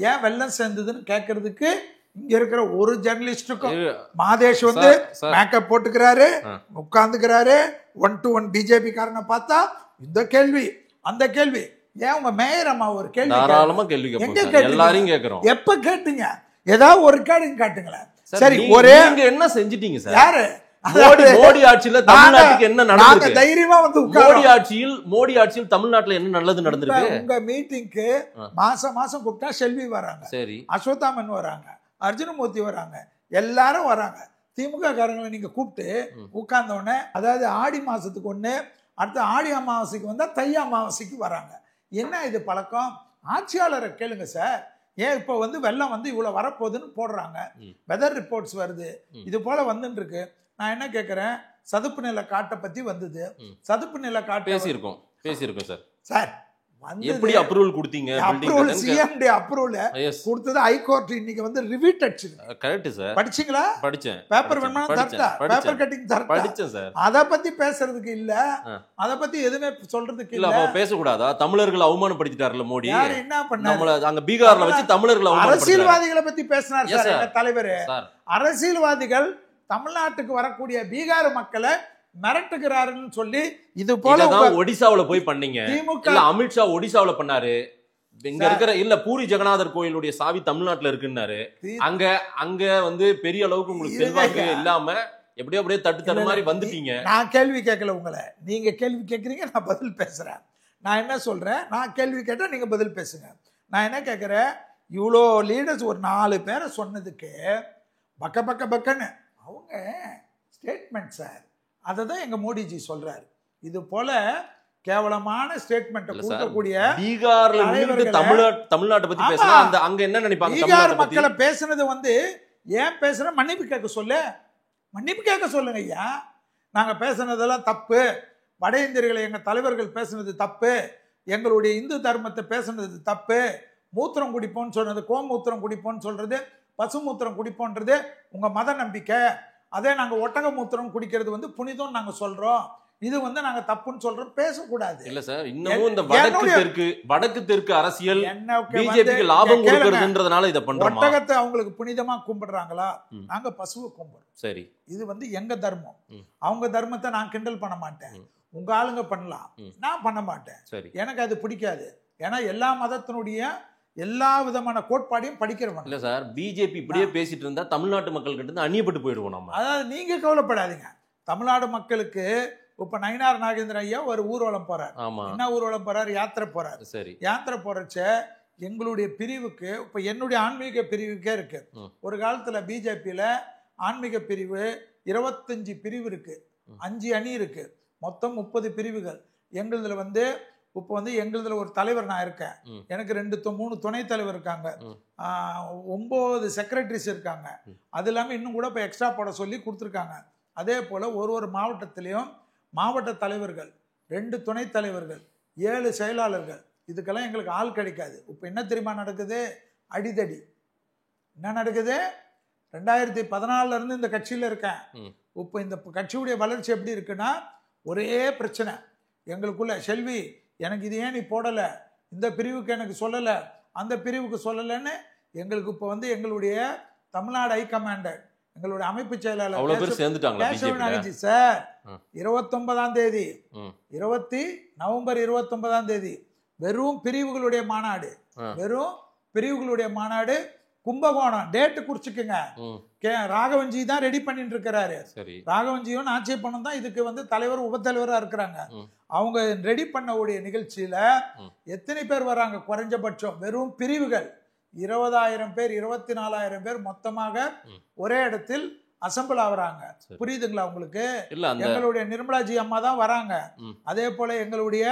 ஏன் வெள்ளம் சேர்ந்ததுன்னு கேட்கறதுக்கு இங்க இருக்கிற ஒரு ஜெர்னலிஸ்டுக்கும் மாதேஷ் வந்து மேக்கப் போட்டுக்கிறாரு, உட்கார்ந்துக்கிறாரு. 1-to-1 பிஜேபி காரனை பார்த்தா இந்த கேள்வி அந்த கேள்வி. ஏன் உங்க மேயர் அம்மா ஒரு கேள்வி எல்லாரையும் கேக்குறோம். எப்ப கேட்டீங்க? ஏதாவது ஒரு கேள்வி காட்டுங்களேன். சரி, ஒரே என்ன செஞ்சிட்டீங்க சார்? யாரு? மோடி ஆட்சியில தமிழ்நாட்டுக்கு என்ன நடந்திருக்கு? தைரியமா வந்து மோடி ஆட்சியில் தமிழ்நாட்டுல என்ன நல்லது நடந்திருக்கு? உங்க மீட்டிங்க்கு மாசம் கூப்பிட்டா செல்வி வராங்க, சரி, அஸ்வத்தாமன் வராங்க, அர்ஜுனமூர்த்தி வராங்க, எல்லாரும் வராங்க. திமுக காரங்களை நீங்க கூப்பிட்டு உட்கார்ந்த உடனே, அதாவது ஆடி மாசத்துக்கு ஒண்ணு, அடுத்த ஆடி அமாவாசைக்கு வந்தா தை அமாவாசைக்கு வராங்க. என்ன இது பழக்கம்? ஆட்சியாளரை கேளுங்க சார். ஏன் இப்போ வந்து வெள்ளம் வந்து இவ்வளவு வரப்போகுதுன்னு போடுறாங்க, வெதர் ரிப்போர்ட்ஸ் வருது, இது போல வந்துட்டு இருக்கு. நான் என்ன கேட்கிறேன், சதுப்பு நில காட்டை பத்தி வந்தது. சதுப்பு நில காட்டு பேசியிருக்கோம் சார். எப்படி அப்ரூவல் கொடுத்தீங்க? அப்ரூவல் சிஎம்டி அப்ரூவல் கொடுத்தது ஹைகோர்ட் இன்னைக்கு வந்து ரிவீட் அடிச்சு. Correct sir. படிச்சீங்களா? படிச்சேன். பேப்பர் வேணுமா தரட்டா? Paper cutting தரட்டா? படிச்சேன் சார். அத பத்தி பேசுறதுக்கு இல்ல, அத பத்தி எதுமே சொல்றதுக்கு இல்ல. அப்ப பேச கூடாதா? தமிழர்கள் அவமானப்படுத்திட்டார்ல மோடி. யார் என்ன பண்ணாரு? நம்மள அங்க பீகார்ல வச்சு தமிழர்கள் அவமானப்படுத்திட்டார். அரசியல்வாதிகளை பத்தி பேசினார் சார் எங்க தலைவர். அரசியல்வாதிகள் தமிழ்நாட்டுக்கு வரக்கூடிய பீகார் மக்களை மிரட்டுகிறாருன்னு சொல்லி இது போல ஒடிசாவுல போய் பண்ணீங்க. இல்ல அமித்ஷா ஒடிசாவுல பண்ணாரு. இங்க இருக்கிற இல்ல பூரி ஜெகநாதர் கோயிலுடைய சாவி தமிழ்நாட்டுல இருக்குன்னாரு. அங்க வந்து பெரிய அளவுக்கு உங்களுக்கு செல்வாக்கு இல்லாம அப்படியே தட்டு மாதிரி வந்துட்டீங்க. நான் கேள்வி கேட்கல உங்களை, நீங்க கேள்வி கேட்கறீங்க, நான் பதில் பேசுறேன். நான் என்ன சொல்றேன், நான் கேள்வி கேட்டா நீங்க பதில் பேசுங்க. நான் என்ன கேட்கிறேன், இவ்வளோ லீடர்ஸ் ஒரு 4 பேரை சொன்னதுக்கு பக்கன்னு அவங்க ஸ்டேட்மெண்ட் சார். அதை தான் எங்க மோடிஜி சொல்றாரு. இது போல கேவலமான ஸ்டேட்மெண்ட் கொடுக்கக்கூடிய பீகார்ல தமிழ்நாட்டை பத்தி பேசினா அங்க என்ன நினைப்பாங்க? பீகார் மக்களை பேசுனது வந்து ஏன் பேசுற, மன்னிப்பு கேட்க சொல்லுங்க ஐயா. நாங்க பேசுனதெல்லாம் தப்பு, வட இந்தியர்களை எங்க தலைவர்கள் பேசுனது தப்பு, எங்களுடைய இந்து தர்மத்தை பேசுனது தப்பு, மூத்திரம் குடிப்போன்னு சொன்னது கோமூத்திரம் குடிப்போன்னு சொல்றது, பசுமூத்திரம் குடிப்போன்றது உங்க மத நம்பிக்கை. அதே நாங்க ஒட்டக மூத்திரம் குடிக்கிறது வந்து புனிதம் நாங்க சொல்றோம், இது வந்து நாங்க தப்புன்னு சொல்றோம். பேசக்கூடாது. இல்ல சார், இன்னமும் இந்த வடக்கு தெற்கு அரசியல் பிஜேபிக்கு லாபம் கொடுக்கிறதுன்றதுனால இத பண்றோம். ஒட்டகத்தை அவங்களுக்கு புனிதமா கும்பிடுறாங்களா? நாங்க பசுவை கும்பிடுறோம். சரி, இது வந்து எங்க தர்மம். அவங்க தர்மத்தை நான் கிண்டல் பண்ண மாட்டேன், உங்க ஆளுங்க பண்ணலாம், நான் பண்ண மாட்டேன். சரி, எனக்கு அது பிடிக்காது. ஏன்னா எல்லா மதத்தினுடைய எல்லா விதமான கோட்பாடையும் படிக்கிறவங்க. இல்ல சார், பிஜேபி இப்படியே பேசிட்டு இருந்தா தமிழ்நாட்டு மக்கள் கிட்ட இருந்து அந்நியப்பட்டு போயிடுவோம் நம்ம. அதாவது நீங்க கவலைப்படாதீங்க, தமிழ்நாடு மக்களுக்கு இப்ப நயினார் நாகேந்திர ஐயா ஒரு ஊர்வலம் போறார். என்ன ஊர்வலம் போறாரு? யாத்திரை போறாரு. சரி, யாத்திரை போறச்ச எங்களுடைய பிரிவுக்கு, இப்ப என்னுடைய ஆன்மீக பிரிவுக்கே இருக்கு. ஒரு காலத்துல பிஜேபியில ஆன்மீக பிரிவு 25 பிரிவு இருக்கு, 5 அணி இருக்கு. மொத்தம் 30 பிரிவுகள். எங்களுதுல வந்து இப்போ வந்து எங்களுதுல ஒரு தலைவர் நான் இருக்கேன், எனக்கு 3 துணைத் தலைவர் இருக்காங்க, 9 செக்ரட்டரிஸ் இருக்காங்க. அது இல்லாமல் இன்னும் கூட இப்போ எக்ஸ்ட்ரா போட சொல்லி கொடுத்துருக்காங்க. அதே போல் ஒரு மாவட்டத்திலையும் மாவட்ட தலைவர்கள், 2 துணைத் தலைவர்கள், 7 செயலாளர்கள். இதுக்கெல்லாம் எங்களுக்கு ஆள் கிடைக்காது. இப்போ என்ன தெரியுமா நடக்குது? அடிதடி. என்ன நடக்குது? 2014 இருந்து இந்த கட்சியில் இருக்கேன். இப்போ இந்த கட்சியுடைய வளர்ச்சி எப்படி இருக்குன்னா, ஒரே பிரச்சனை எங்களுக்குள்ள. செல்வி, எனக்கு இது ஏன் நீ போடலை, இந்த பிரிவுக்கு எனக்கு சொல்லலை, அந்த பிரிவுக்கு சொல்லலைன்னு எங்களுக்கு இப்போ வந்து எங்களுடைய தமிழ்நாடு ஹைகமாண்டர், எங்களுடைய அமைப்பு செயலாளர் சார் 29ஆம் தேதி நவம்பர் 29ஆம் தேதி வெறும் பிரிவுகளுடைய மாநாடு கும்பகோணம். டேட்டு குறிச்சுக்குங்க. ராகவன்ஜி தான் ரெடி பண்ணிட்டு இருக்கிறாரு. ராகவன்ஜியும் நாச்சியப்பனும் தான் இதுக்கு வந்து தலைவர் உபத்தலைவரா இருக்கிறாங்க. அவங்க ரெடி பண்ண உடைய நிகழ்ச்சியில எத்தனை பேர் வராங்க? குறைஞ்சபட்சம் வெறும் பிரிவுகள் 20,000 பேர், 24,000 பேர் மொத்தமாக ஒரே இடத்தில் அசம்பிள் ஆகுறாங்க. புரியுதுங்களா உங்களுக்கு? எங்களுடைய நிர்மலாஜி அம்மா தான் வராங்க. அதே போல எங்களுடைய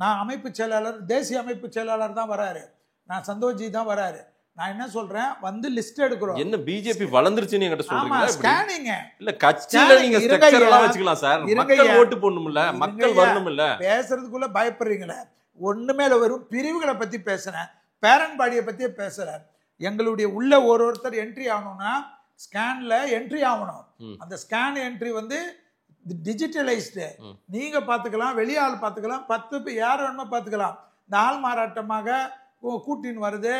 நான் அமைப்பு செயலாளர், தேசிய அமைப்பு செயலாளர் தான் வராரு, நான் சந்தோஷ்ஜி தான் வராரு. நான் என்ன சொல்றேன், வந்து லிஸ்ட் எடுக்கிறோம். என்ன பிஜேபி வளர்ந்துருச்சுன்னு என்கிட்ட சொல்றீங்களா? ஸ்கேனிங் இல்ல, கட்சியில நீங்க ஸ்ட்ரக்சர் எல்லாம் வச்சுக்கலாம் சார். மக்கள் ஓட்டு போடணும்ல, மக்கள் வரணும்ல. பேசுறதுக்குள்ள பயப்படுறீங்களே. ஒண்ணுமே இல்ல, வெறும் பிரிவுகளை பத்தி பேசுறேன், பேரண்ட் பாடியை பத்தியே பேசல. எங்களுடைய உள்ள ஒருத்தர் என்ட்ரி ஆகணும்னா ஸ்கேன்ல என்ட்ரி ஆகணும். அந்த ஸ்கேன் என்ட்ரி வந்து டிஜிட்டலைஸ்டு. நீங்க பாத்துக்கலாம், வெளியாள் பாத்துக்கலாம், 10 யார் வேணுமோ பாத்துக்கலாம். இந்த ஆள் மாறாட்டமாக கூட்டின்னு வருது,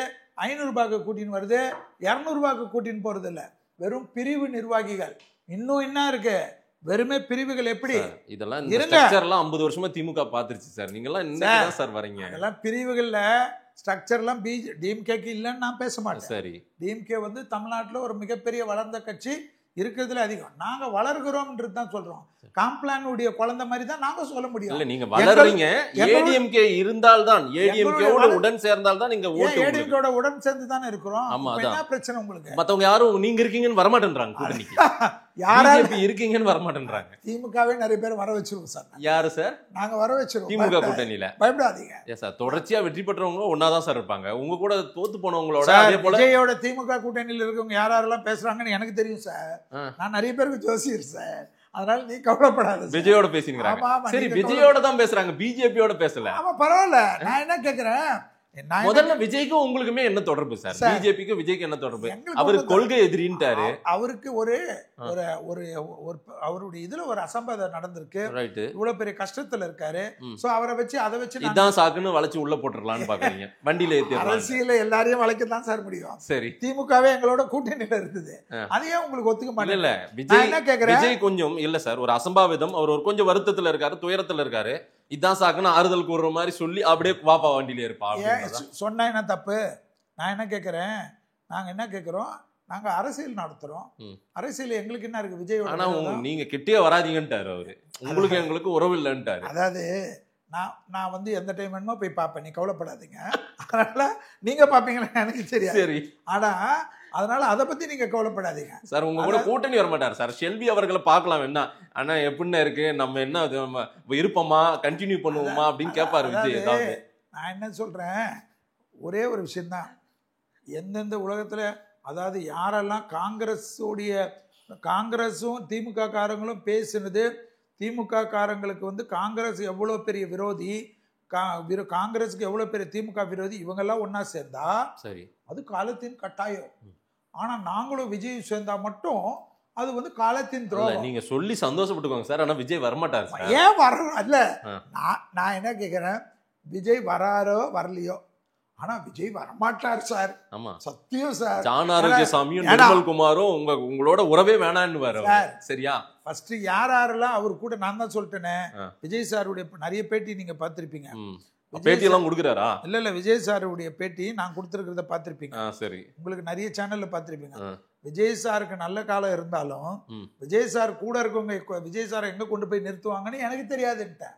500 ரூபாய்க்கு கூட்டின்னு வருது, 200 ரூபாய்க்கு கூட்டின்னு போறது இல்ல. வெறும் பிரிவு நிர்வாகிகள். இன்னும் என்ன இருக்கு? வெறுமே பிரிவுகள். எப்படி இதெல்லாம் இந்த ஸ்ட்ரக்சர்லாம் 50 வருஷமா திமுக பாத்துருச்சு சார். நீங்க எல்லாம் என்ன சார் வரீங்க? அதெல்லாம் பிரிவுகள்ல ஸ்ட்ரக்சர்லாம் டிஎம்கேக்கு இல்லைன்னு நான் பேச மாட்டேன். சரி, டிஎம்கே வந்து தமிழ்நாட்டில் ஒரு மிகப்பெரிய வளர்ந்த கட்சி, இருக்கிறதுல அதிகம். நாங்க வளர்கிறோம்ன்றது தான் சொல்றோம். காம்ப்ளான் உடைய குழந்தை மாதிரி தான் நாங்க சொல்ல முடியும். இல்ல, நீங்க வளர்றீங்க. ஏடிஎம்கே இருந்தால் தான், ஏடிஎம்கேவோட உடன் சேர்ந்தால் தான் நீங்க ஓட்டு. ஏடிஎம்கேவோட உடன் சேர்ந்து தானே இருக்கிறோம். என்ன பிரச்சனை உங்களுக்கு? மத்தவங்க யாரும் நீங்க இருக்கீங்கன்னு வர மாட்டேன்றாங்க கூட்டணிக்கு. யாராவது இருக்கீங்கன்னு வர மாட்டேன்றாங்க. திமுகவே நிறைய பேர் வர வச்சிருவோம் சார். யாரு சார்? நாங்க வர வச்சிருவோம் திமுக கூட்டணியில. பயப்படாதீங்க. எஸ் சார், தொடர்ச்சியா வெற்றி பெற்றவங்க ஒன்னாதான் சார் இருப்பாங்க. உங்க கூட தோத்து போனவங்களோட அதே போல விஜயோட திமுக கூட்டணியில இருக்கவங்க யாரெல்லாம் பேசுறாங்கன்னு எனக்கு தெரியும் சார். நான் நிறைய பேருக்கு ஜோசியர் சார். அதனால நீ கவலைப்படாத. விஜயோட பேசினீங்க. சரி, விஜயோட தான் பேசுறாங்க, பிஜேபியோட பேசல. ஆமா, பரவாயில்ல. நான் என்ன கேக்குறேன், முதல்ல விஜய்க்கும் உங்களுக்குமே என்ன தொடர்பு சார்? பிஜேபிக்கு விஜய்க்கு என்ன தொடர்பு? அவரு கொள்கை எதிரின்ட்டாரு. அவருக்கு ஒரு அவருடைய இதுல ஒரு அசம்பாவிதம் நடந்திருக்கு. இவ்வளவு பெரிய கஷ்டத்துல இருக்காரு. சோ அவரை வச்சு அதை வச்சு இதான் சாக்குன்னு வளைச்சு உள்ள போட்டுறலாம்னு பாக்குறீங்க. வண்டியில ஏத்தி அரசியல எல்லாரையும் வளைக்கத்தான் சார் முடியும். சரி, திமுகவே எங்களோட கூட்டணியில இருந்தது. அதையே உங்களுக்கு ஒத்துக்க மாட்டேன். இல்ல, விஜய் என்ன கேக்குறேன், விஜய் கொஞ்சம் இல்ல சார், ஒரு அசம்பாவிதம். அவர் ஒரு கொஞ்சம் வருத்தத்துல இருக்காரு, துயரத்துல இருக்காரு. இதான் சாக்குன்னு ஆறுதல் கூறுற மாதிரி சொல்லி அப்படியே வாப்பா வண்டியில இருப்பா சொன்னா என்ன தப்பு? நான் என்ன கேட்கிறேன், நாங்க என்ன கேட்கிறோம், நாங்க அரசியல் நடத்துறோம். அரசியல் எங்களுக்கு என்ன இருக்கு? விஜய் ஆனா நீங்க கிட்டே வராதீங்கன்ட்டாரு அவரு. உங்களுக்கு எங்களுக்கு உறவு இல்லைன்ட்டாரு. அதாவது நான் வந்து எந்த டைம் வேணுமோ போய் பார்ப்பேன், நீ கவலைப்படாதீங்க. அதனால நீங்க பாப்பீங்களா எனக்கு தெரியாது. சரி, ஆனா அதனால அதை பத்தி நீங்க கவலைப்படாதீங்க சார். உங்க கூட கூட்டணி வர மாட்டார் சார். செல்வி அவர்களை பார்க்கலாம், என்ன ஆனா எப்படின்னா இருக்கு, நம்ம என்ன இருப்போமா, கண்டினியூ பண்ணுவோமா அப்படின்னு கேட்பாரு விஜய். ஏதாவது நான் என்ன சொல்றேன், ஒரே ஒரு விஷயம்தான். எந்தெந்த உலகத்துல, அதாவது யாரெல்லாம் காங்கிரஸும் திமுக காரங்களும் பேசினது, திமுக காரங்களுக்கு வந்து காங்கிரஸ் எவ்வளவு பெரிய விரோதி, காங்கிரஸுக்கு எவ்வளவு பெரிய திமுக விரோதி, இவங்கெல்லாம் ஒன்னா சேர்ந்தா சரி, அது காலத்தின் கட்டாயம். ஆனா நாங்களும் விஜய் சேர்ந்தா மட்டும் அது வந்து காலத்தின் துரோகம். நீங்க சொல்லி சந்தோஷப்பட்டுக்கோங்க சார். ஆனா விஜய் வரமாட்டாரு. ஏன் வர்றோம்? இல்ல, நான் என்ன கேக்குறேன், விஜய் வராரோ வரலையோ, ஆனா விஜய் வரமாட்டார் சார். ஆமா, சத்தியம் சார். ஜான் ஆரோக்கியசாமியும் நிர்மல் குமாரும் உங்களோட உறவே வேணான்னு வர. சரியா, ஃபர்ஸ்ட் யாரெல்லாம் அவர் கூட, நான் தான் சொல்லிட்டேனே, விஜய் சாருடைய நிறைய பேட்டி நீங்க பார்த்திருப்பீங்க. பேட்டி எல்லாம் கொடுக்குறாரா? இல்ல, விஜய் சாருடைய பேட்டி நான் கொடுத்துருக்கிறத பார்த்திருப்பீங்க. சரி, உங்களுக்கு நிறைய சேனல்ல பார்த்திருப்பீங்க. விஜய் சாருக்கு நல்ல காலம் இருந்தாலும் விஜய் சார் கூட இருக்கவங்க விஜய் சாரை எங்க கொண்டு போய் நிறுத்துவாங்கன்னு எனக்கு தெரியாதுன்ட்டேன்.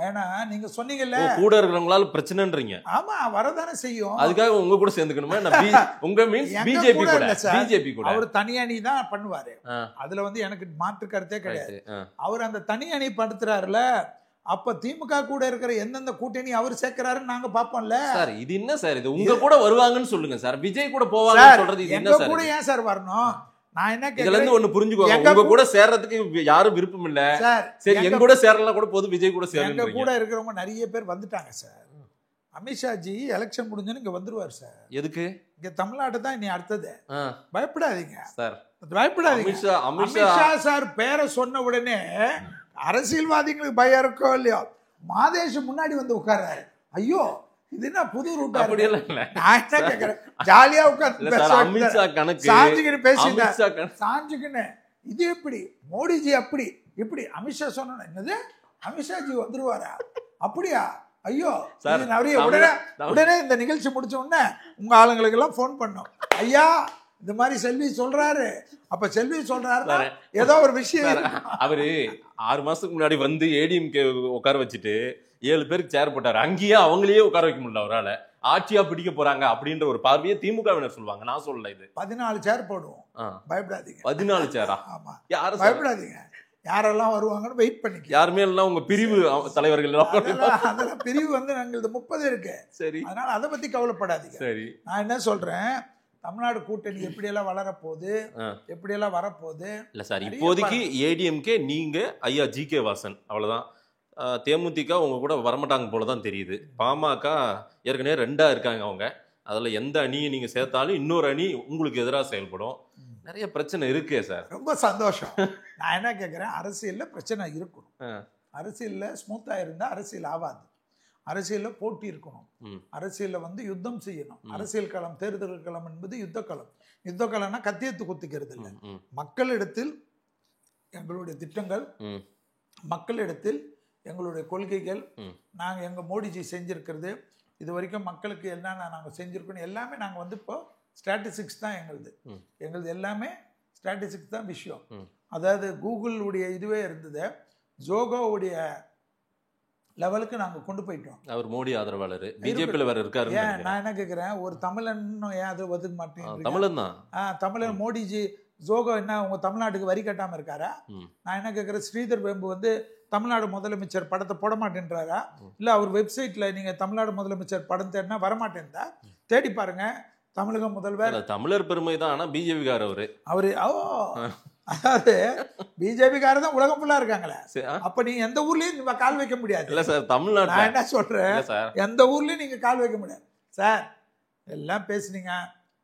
ஏன்னா நீங்க சொன்னீங்கல்ல கூட இருக்கிறவங்களால பிரச்சனைன்றீங்க. ஆமா, வரதானே செய்யும். அதுக்காக உங்க கூட சேர்ந்துக்கணுமா? உங்க மீன்ஸ் பிஜேபி கூட பிஜேபி கூட அவர் தனி அணி தான் பண்ணுவாரு. அதுல வந்து எனக்கு மாற்று கருத்தே கிடையாது. அவர் அந்த தனி அணி படுத்துறாருல, அப்ப திமுக கூட இருக்கிற எந்தெந்த கூட்டணி அவர் சேர்க்கிறாருன்னு நாங்க பாப்போம்ல சார். இது என்ன சார், இது உங்க கூட வருவாங்கன்னு சொல்லுங்க சார். விஜய் கூட போவாங்கன்னு சொல்றது இது என்ன சார்? கூட ஏன் சார் வரணும்? நான் என்ன இதுல இருந்து ஒண்ணு புரிஞ்சுக்கோங்க, உங்க கூட சேர்றதுக்கு யாரும் விருப்பம் இல்ல. சரி, எங்க கூட சேரலாம் கூட போது, விஜய் கூட சேரலாம். எங்க கூட இருக்கிறவங்க நிறைய பேர் வந்துட்டாங்க சார். அமித்ஷாஜி எலெக்ஷன் முடிஞ்சோன்னு இங்க வந்துருவார் சார். எதுக்கு? இங்க தமிழ்நாடு தான் இனி அடுத்தது. பயப்படாதீங்க சார், பயப்படாதீங்க. அமித்ஷா சார் பேரை சொன்ன உடனே அரசியல்வாதிகளுக்கு பயம் இருக்கோ இல்லையோ, மாதேஷ் முன்னாடி வந்து உட்கார்றாரு. ஐயோ, இது என்ன புது ரூட்டா? அப்படி எல்லாம் இல்ல. நான் என்ன கேக்குறேன், ஜாலியா உட்கார்ந்து அமித்ஷா கணக்கு சாஞ்சுக்கின்னு பேசிட்டாரு. சாஞ்சுக்கின்னு இது எப்படி மோடிஜி அப்படி இப்படி அமித்ஷா சொன்ன என்னது, அமித்ஷாஜி வந்துருவாரா? அப்படியா? ஐயோ, நிறைய உடனே இந்த நிகழ்ச்சி முடிச்ச உடனே உங்க ஆளுங்களுக்கு எல்லாம் போன் பண்ணோம். ஐயா, இந்த மாதிரி செல்வி சொல்றாரு. அப்ப செல்வி சொல்றாரு ஏதோ ஒரு விஷயம். அவரு 6 மாசத்துக்கு முன்னாடி வந்து ஏடிஎம்கே உட்கார வச்சுட்டு 7 பேருக்கு சேர் போட்டாரு. அங்கேயே அவங்களையே உட்கார வைக்க முடியல அவரால. ஆட்சியா பிடிக்க போறாங்க அப்படின்ற ஒரு பார்வையை திமுகவினர் சொல்லுவாங்க. நான் சொல்லல. இது 14 சேர் போடுவோம், பயப்படாதீங்க. 14 சேரா? ஆமா, யாரும் பயப்படாதீங்க. யாரெல்லாம் வருவாங்கன்னு வெயிட் பண்ணிக்க. யாருமே எல்லாம் உங்க பிரிவு தலைவர்கள் அதெல்லாம் பிரிவு வந்து நாங்கள் 30 இருக்கு. சரி, அதனால அதை பத்தி கவலைப்படாதீங்க. சரி, நான் என்ன சொல்றேன், தமிழ்நாடு கூட்டணி எப்படியெல்லாம் வளரப்போகுது, எப்படியெல்லாம் வரப்போகுது இல்ல சார். இப்போதைக்கு ஏடிஎம்கே நீங்க ஐயா ஜி.கே. வாசன் அவ்வளவுதான். தேமுதிக உங்க கூட வரமாட்டாங்க போலதான் தெரியுது. பாமக ஏற்கனவே 2ஆ இருக்காங்க அவங்க. அதுல எந்த அணியை நீங்க சேர்த்தாலும் இன்னொரு அணி உங்களுக்கு எதிராக செயல்படும். நிறைய பிரச்சனை இருக்கே சார். ரொம்ப சந்தோஷம். நான் என்ன கேட்கிறேன், அரசியல்ல பிரச்சனை இருக்கணும். அரசியல்ல ஸ்மூத்தா இருந்தா அரசியல் ஆகாது. அரசியல்ல போட்டி இருக்கணும். அரசியல்ல வந்து யுத்தம் செய்யணும். அரசியல் களம், தேர்தல் களம் என்பது யுத்த களம். யுத்த களம்னா கத்தியத்து குத்திக்கிறது இல்லை. மக்களிடத்தில் எங்களுடைய திட்டங்கள், மக்களிடத்தில் எங்களுடைய கொள்கைகள், நாங்கள் எங்கள் மோடிஜி செஞ்சிருக்கிறது, இது வரைக்கும் மக்களுக்கு என்னென்ன நாங்கள் செஞ்சுருக்கோம் எல்லாமே நாங்கள் வந்து இப்போ ஸ்டாட்டிஸ்டிக்ஸ் தான் எங்களுது எல்லாமே ஸ்டாட்டிஸ்டிக்ஸ் தான் விஷயம். அதாவது கூகுளுடைய இதுவே இருந்தது, ஜோகோவுடைய லெவலுக்கு நாங்கள் கொண்டு போயிட்டோம். அவர் மோடி ஆதரவாளர், பிஜேபியில் வேற இருக்காரு. ஏன் நான் என்ன கேட்குறேன், ஒரு தமிழன் ஏன் அது ஒதுக்க மாட்டேன்? தமிழன் தான். தமிழன் மோடிஜி ஜோகோ என்ன உங்க தமிழ்நாட்டுக்கு வரி கட்டாமல் இருக்காரா? நான் என்ன கேட்குறேன், ஸ்ரீதர் வெம்பு வந்து தமிழ்நாடு முதலமைச்சர் படத்தை போட மாட்டேன்றாரா? இல்லை அவர் வெப்சைட்டில் நீங்கள் தமிழ்நாடு முதலமைச்சர் படம் தேடினா வரமாட்டேன்தா? தேடி பாருங்க. தமிழக முதல்வர் தமிழர் பெருமை தான். ஆனால் பிஜேபிக்கார் அவரு அதாவது பிஜேபிக்காரர் தான் உலகம் ஃபுல்லா இருக்காங்களே. அப்ப நீங்க எந்த ஊர்லயும் கால் வைக்க முடியாது. இல்ல சார், தமிழ்நாடு நான் என்ன சொல்றேன், எந்த ஊர்லயும் நீங்க கால் வைக்க முடியாது சார். எல்லாம் பேசுனீங்க,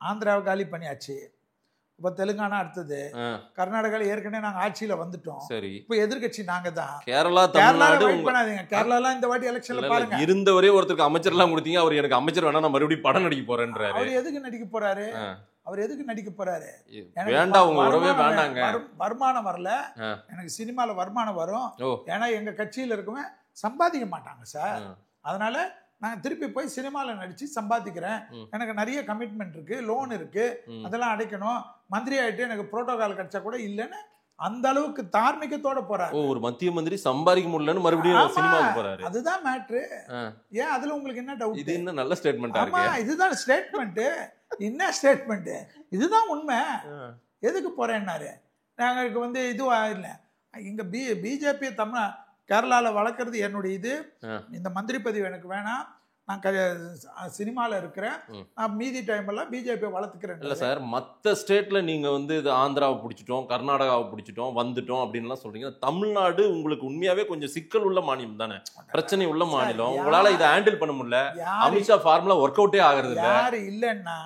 ஆந்திராவை காலி பண்ணியாச்சு, இப்ப தெலுங்கானா அடுத்தது, கர்நாடகால ஏற்கனவே நாங்க ஆட்சியில வந்துட்டோம். சரி, இப்ப எதிர்கட்சி நாங்க தான். கேரளா தமிழ்நாடு பண்ணாதீங்க. கேரளா இந்த வாட்டி எலெக்ஷன்ல பாருங்க, இருந்தவரே ஒருத்தருக்கு அமைச்சர் எல்லாம் கொடுத்தீங்க. அவர் எனக்கு அமைச்சர் வேணா, நான் மறுபடியும் படம் நடிக்க போறேன்றாரு. அவர் எதுக்கு நடிக்க போறாரு? அவர் எதுக்கு நடிக்க போறாரு? வேண்டாம், உங்க உறவே வேண்டாங்க. வருமானம் வரல எனக்கு, சினிமால வருமானம் வரும். ஏன்னா எங்க கட்சியில இருக்கவன் சம்பாதிக்க மாட்டாங்க சார். அதனால நான் திருப்பி போய் சினிமாவில் நடிச்சு சம்பாதிக்கிறேன். எனக்கு நிறைய கமிட்மெண்ட் இருக்கு, லோன் இருக்கு, அதெல்லாம் அடைக்கணும். மந்திரி ஆயிட்டு எனக்கு புரோட்டோகால் கிடைச்சா கூட இல்லைன்னு அந்த அளவுக்கு தார்மீகத்தோட போறாரு. ஒரு மத்திய மந்திரி சம்பாதிக்க முடியலன்னு மறுபடியும் சினிமாவுக்கு போறாரு. அதுதான் மேட்ரு. ஏன் அதுல உங்களுக்கு என்ன டவுட்? இது என்ன நல்ல ஸ்டேட்மெண்ட்? ஆமா, இதுதான் ஸ்டேட்மெண்ட். என்ன ஸ்டேட்மெண்ட்? இதுதான் உண்மை. எதுக்கு போறேன்னாரு, நாங்களுக்கு வந்து இதுவா இல்லை, இங்க பிஜேபி தமிழ் கேரளால வளர்க்கறது என்னுடைய இது, இந்த மந்திரி பதவி எனக்கு வேணாம், நான் சினிமாவில் இருக்கிறேன், நான் மீதி டைம் எல்லாம் பிஜேபி வளர்த்துக்கிறேன். இல்லை சார், மற்ற ஸ்டேட்ல நீங்க வந்து இது ஆந்திராவை பிடிச்சிட்டோம், கர்நாடகாவை பிடிச்சிட்டோம், வந்துட்டோம் அப்படின்லாம் சொல்றீங்க. தமிழ்நாடு உங்களுக்கு உண்மையாவே கொஞ்சம் சிக்கல் உள்ள மாநிலம் தானே, பிரச்சனை உள்ள மாநிலம். உங்களால இதை ஹேண்டில் பண்ண முடியல. அமித்ஷா ஃபார்முலா ஒர்க் அவுட்டே ஆகிறது இல்லை. யாரு இல்லைன்னா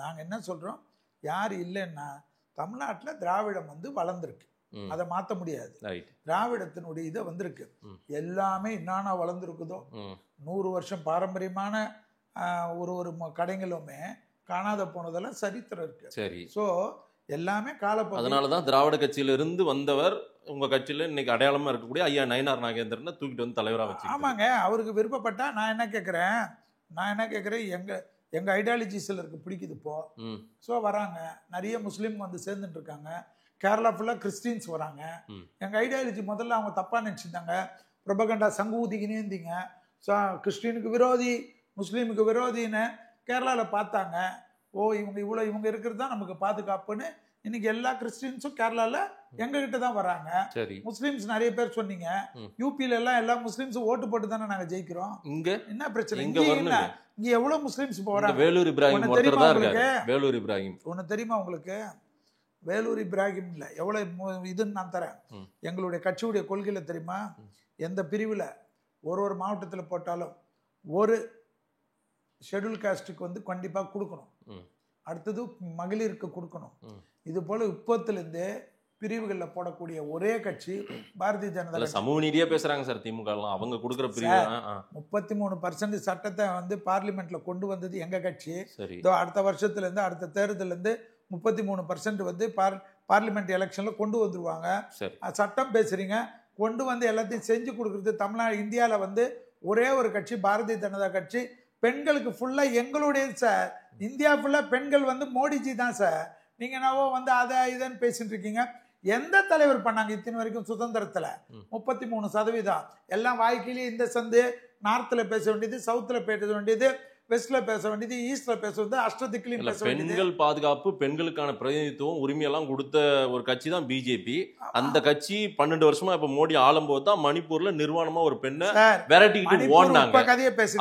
நாங்க என்ன சொல்றோம், யாரு இல்லைன்னா தமிழ்நாட்டில் திராவிடம் வந்து வளர்ந்துருக்கு, அதை மாற்ற முடியாது. திராவிடத்தினுடைய இதை வந்திருக்கு. எல்லாமே என்னன்னா வளர்ந்துருக்குதோ, 100 வருஷம் பாரம்பரியமான ஒரு கடைகளுமே காணாத போனதெல்லாம் சரித்திரம் இருக்கு. சரி, ஸோ எல்லாமே காலப்போக்கு. அதனாலதான் திராவிட கட்சியில இருந்து வந்தவர் உங்க கட்சியில இன்னைக்கு அடையாளமா இருக்கக்கூடிய ஐயா நயினார் நாகேந்திரனை தூக்கிட்டு வந்து தலைவரா வச்சு. ஆமாங்க, அவருக்கு விருப்பப்பட்டா. நான் என்ன கேட்கிறேன், எங்க எங்கள் ஐடியாலஜி சிலருக்கு பிடிக்குது இப்போ. ஸோ வராங்க, நிறைய முஸ்லீம் வந்து சேர்ந்துட்டு இருக்காங்க. கேரளா ஃபுல்லாக கிறிஸ்டின்ஸ் வராங்க. எங்கள் ஐடியாலஜி முதல்ல அவங்க தப்பாக நினச்சிருந்தாங்க, பிரபகண்டா சங்கு ஊதிக்கினே இருந்தீங்க. ஸோ கிறிஸ்டினுக்கு விரோதி முஸ்லீமுக்கு விரோதின்னு கேரளாவில் பார்த்தாங்க. ஓ இவங்க இருக்கிறது தான் நமக்கு பாதுகாப்புன்னு இன்னைக்கு எல்லா கிறிஸ்டின்ஸும் கேரளாவில் எங்ககிட்ட தான் வராங்க. முஸ்லீம்ஸ் நிறைய பேர் சொன்னீங்க, யூபியில எல்லாம் எல்லா முஸ்லீம்ஸும் ஓட்டு போட்டு தானே நாங்கள் ஜெயிக்கிறோம். இங்க என்ன பிரச்சனை? இங்க எவ்வளவு முஸ்லீம்ஸ் போறாங்க? வேலூர் இப்ராஹிம் வேலூர் இப்ராஹிம் ஒன்னு தெரியுமா உங்களுக்கு? வேலூர் இப்ராஹிம் இல்ல, எவ்வளவு இதுன்னு நான் தரேன். எங்களுடைய கட்சியுடைய கொள்கையில தெரியுமா, எந்த பிரிவுல ஒரு மாவட்டத்தில் போட்டாலும் ஒரு ஷெட்யூல் காஸ்டுக்கு வந்து கண்டிப்பா கொடுக்கணும். அடுத்தது மகளிருக்கு கொடுக்கணும். இது போல இப்பத்திலிருந்து பிரிவுகளில் போடக்கூடிய ஒரே கட்சி பாரதிய ஜனதா. சமூக நீதியா பேசுறாங்க சார் திமுக. அவங்க கொடுக்குற பிரிவு 33% சட்டத்தை வந்து பார்லிமெண்ட்ல கொண்டு வந்தது எங்க கட்சி. அடுத்த வருஷத்துல இருந்து அடுத்த தேர்தல இருந்து 33% வந்து பார்லிமெண்ட் எலெக்ஷன்ல கொண்டு வந்துருவாங்க. சட்டம் பேசுறீங்க, கொண்டு வந்து எல்லாத்தையும் செஞ்சு கொடுக்கறது தமிழ்நாடு இந்தியாவில் வந்து ஒரே ஒரு கட்சி பாரதிய ஜனதா கட்சி. பெண்களுக்கு ஃபுல்லா எங்களுடைய சார், இந்தியா ஃபுல்லா பெண்கள் வந்து மோடிஜி தான் சார். நீங்க என்னவோ வந்து அதை இதுன்னு பேசிட்டு இருக்கீங்க. எந்த தலைவர் பண்ணாங்க இத்தனை வரைக்கும் சுதந்திரத்துல? 33%. எல்லாம் வாய்க்கிலேயே இந்த சந்து நார்த்ல பேச வேண்டியது, சவுத்ல பேச வேண்டியது, வெஸ்ட்ல பேச வேண்டியது, ஈஸ்ட்ல பேச வேண்டியது, அஷ்டதிக்கிலையும் பேச வேண்டியது. பெண்கள் பாதுகாப்பு, பெண்களுக்கான பிரதிநிதித்துவம், உரிமையெல்லாம் கொடுத்த ஒரு கட்சி தான் பிஜேபி. அந்த கட்சி 12 வருஷமா இப்ப மோடி ஆளும்போது தான் மணிப்பூர்ல நிர்வாணமா ஒரு பெண்ணை விரட்டிக்கிட்டு ஓடினாங்க.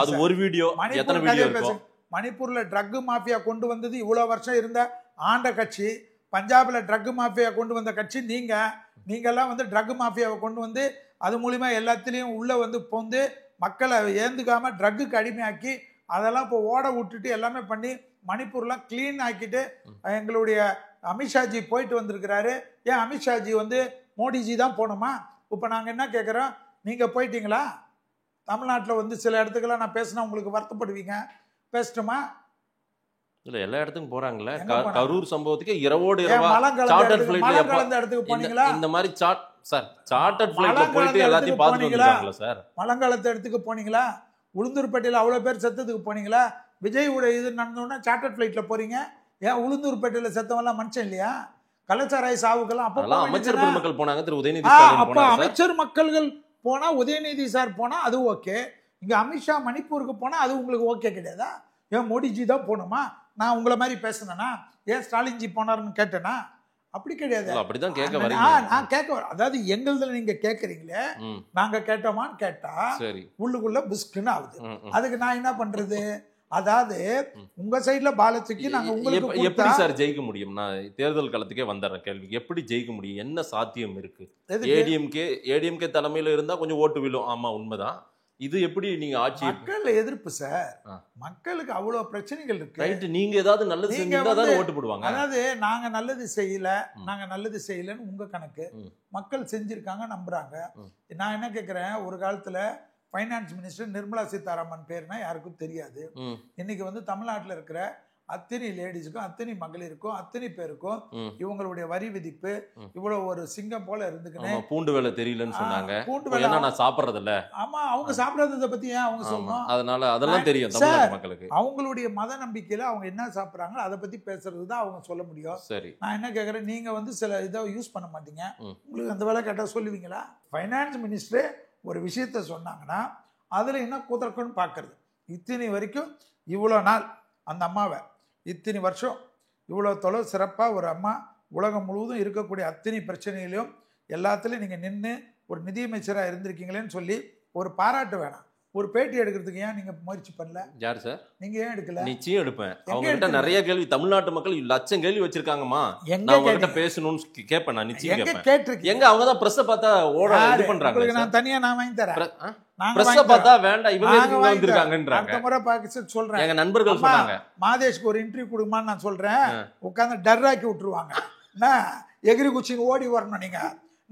அது ஒரு வீடியோ, எத்தனை வீடியோ இருக்கும்? மணிப்பூர்ல ட்ரக் மாஃபியா கொண்டு வந்தது இவ்வளவு வருஷம் இருந்த ஆண்ட கட்சி. பஞ்சாப்ல ட்ரக் மாஃபியா கொண்டு வந்த கட்சி நீங்கெல்லாம் வந்து ட்ரக் மாஃபியாவை கொண்டு வந்து அது மூலியமா எல்லாத்திலையும் உள்ள வந்து போந்து மக்களை ஏந்துக்காம ட்ரக்குக்கு அடிமையாக்கி அதெல்லாம் இப்போ ஓட விட்டுட்டு எல்லாமே பண்ணி மணிப்பூர்லாம் கிளீன் ஆக்கிட்டு எங்களுடைய அமித்ஷாஜி போயிட்டு வந்திருக்கிறாரு. ஏன் அமித்ஷாஜி வந்து மோடிஜி தான் போகணுமா? இப்போ நாங்கள் என்ன கேட்குறோம், நீங்கள் போயிட்டீங்களா? தமிழ்நாட்டில் வந்து சில இடத்துக்கெல்லாம் நான் பேசினா உங்களுக்கு வருத்தப்படுவீங்க, பேசட்டுமா? இல்ல எல்லா இடத்துக்கும் போறாங்கல்ல. கரூர் சம்பவத்துக்கு இரவோடு இரவா சார்ட்டர்ட் ஃளைட்ல இடத்துக்கு போனீங்களா? இந்த மாதிரி சார்ட்டர்ட் ஃளைட்ல போயிட்டு எல்லாத்தையும் பார்த்துட்டு வந்தாங்களா சார்? மலங்காலத்து இடத்துக்கு போனீங்களா? உளுந்தூர்பேட்டையில் அவ்வளோ பேர் செத்ததுக்கு போனீங்களா? விஜய் உடைய இது நடந்தோன்னா சார்ட்டர்ட் ஃப்ளைட்ல போறீங்க. ஏன் உளுந்தூர்பேட்டையில் செத்தவெல்லாம் மனுஷன் இல்லையா? கள்ளச்சாராய சாவுக்கெல்லாம் அப்போ அமைச்சர் பெருமக்கள் போனாங்க, திரு உதயநிதி. அப்போ அமைச்சர் மக்கள்கள் போனா, உதயநிதி சார் போனா அது ஓகே. இங்க அமித்ஷா மணிப்பூருக்கு போனா அது உங்களுக்கு ஓகே கிடையாதா? ஏன் மோடிஜி தான் போகணுமா? நான் உங்களை மாதிரி பேசினேன்னா, ஏன் ஸ்டாலின்ஜி போனாருன்னு கேட்டேன்னா? அப்படி கிடையாது. அப்படிதான் கேட்க வரீங்க. நான் கேட்க வர, அதாவது எங்களதுல நீங்க கேட்கறீங்களே, நாங்க கேட்டோமான்னு கேட்டா உள்ளுக்குள்ள புஸ்குன்னு ஆகுது. அதுக்கு நான் என்ன பண்றது? அதாவது உங்க சைடுல பாலத்துக்கு நாங்க உங்களுக்கு எப்படி சார் ஜெயிக்க முடியும்? நான் தேர்தல் காலத்துக்கே வந்துடுறேன் கேள்வி. எப்படி ஜெயிக்க முடியும்? என்ன சாத்தியம் இருக்கு? ஏடிஎம்கே தலைமையில இருந்தா கொஞ்சம் ஓட்டு விழும். ஆமா, உண்மைதான். இது எப்படி நீங்க ஆட்சி? மக்கள் எதிர்ப்பு சார், மக்களுக்கு அவ்வளவு பிரச்சனைகள் இருக்கு. ரைட், நீங்க ஏதாவது நல்லது செஞ்சா தான் ஓட்டு போடுவாங்க. அதாவது நாங்க நல்லது செய்யலன்னு உங்க கணக்கு. மக்கள் செஞ்சிருக்காங்க, நம்புறாங்க. நான் என்ன கேக்குறேன், ஒரு காலத்துல ஃபைனான்ஸ் மினிஸ்டர் நிர்மலா சீதாராமன் பேருனா யாருக்கும் தெரியாது. இன்னைக்கு வந்து தமிழ்நாட்டில் இருக்கிற அத்தனை லேடிஸுக்கும், அத்தனை மகளிருக்கும், அத்தனை பேருக்கும் இவங்களுடைய வரி விதிப்பு இவ்வளவு ஒரு சிங்கம் போல இருந்துக்கணும். பூண்டு வேலை தெரியலன்னு சொன்னாங்க. பூண்டு வேலை நான் சாப்பிடறது இல்ல. ஆமா, அவங்க சாப்பிடறத பத்தி ஏன் அவங்க சொல்லணும்? அதனால அதெல்லாம் தெரியும் தமிழ்நாட்டு மக்களுக்கு. அவங்களுடைய மத நம்பிக்கையில அவங்க என்ன சாப்பிடுறாங்க அதை பத்தி பேசுறதுதான் அவங்க சொல்ல முடியும். சரி, நான் என்ன கேக்குறேன், நீங்க வந்து சில இதை யூஸ் பண்ண மாட்டீங்க. உங்களுக்கு அந்த வேலை கேட்டா சொல்லுவீங்களா? ஃபைனான்ஸ் மினிஸ்டர் ஒரு விஷயத்த சொன்னாங்கன்னா அதுல என்ன குதர்க்கன்னு பாக்குறது. இத்தனை வரைக்கும் இவ்வளவு நாள் அந்த அம்மாவை, இத்தனை வருஷம் இவ்வளோ தொழில் சிறப்பாக ஒரு அம்மா உலகம் முழுவதும் இருக்கக்கூடிய அத்தனை பிரச்சனையிலையும் எல்லாத்துலேயும் நீங்கள் நின்று ஒரு நிதியமைச்சராக இருந்திருக்கீங்களேன்னு சொல்லி ஒரு பாராட்டு வேணாம். ஒரு பேட்டி எடுக்கிறதுக்கு ஏன் நீங்க முயற்சி பண்ணல? யார் சார்? நீங்க ஏன் எடுக்கல? நிச்சயம் எடுப்பேன். அவங்க கிட்ட நிறைய கேள்வி, தமிழ்நாட்டு மக்கள் லட்சம் கேள்வி வச்சிருக்காங்கம்மா. நான் உங்ககிட்ட பேசணும்னு கேட்பேன். நான் நிச்சயம் கேட்பேன். எங்க அவங்க தான் பிரஸ் பார்த்தா ஓட இது பண்றாங்க. நான் தனியா நான் வாங்கி தரேன். பிரஸ் பார்த்தா வேண்டாம், இவங்க இங்க வந்திருக்காங்கன்றாங்க. அடுத்த முறை பாக்க சொல்றேன். எங்க நண்பர்கள் சொன்னாங்க, மாதேஷ்க்கு ஒரு இன்டர்வியூ கொடுமான்னு நான் சொல்றேன். உட்கார்ந்து டர்ராக்கி விட்டுருவாங்க. நான் எகிரி குச்சிங்க ஓடி வரணும். நீங்க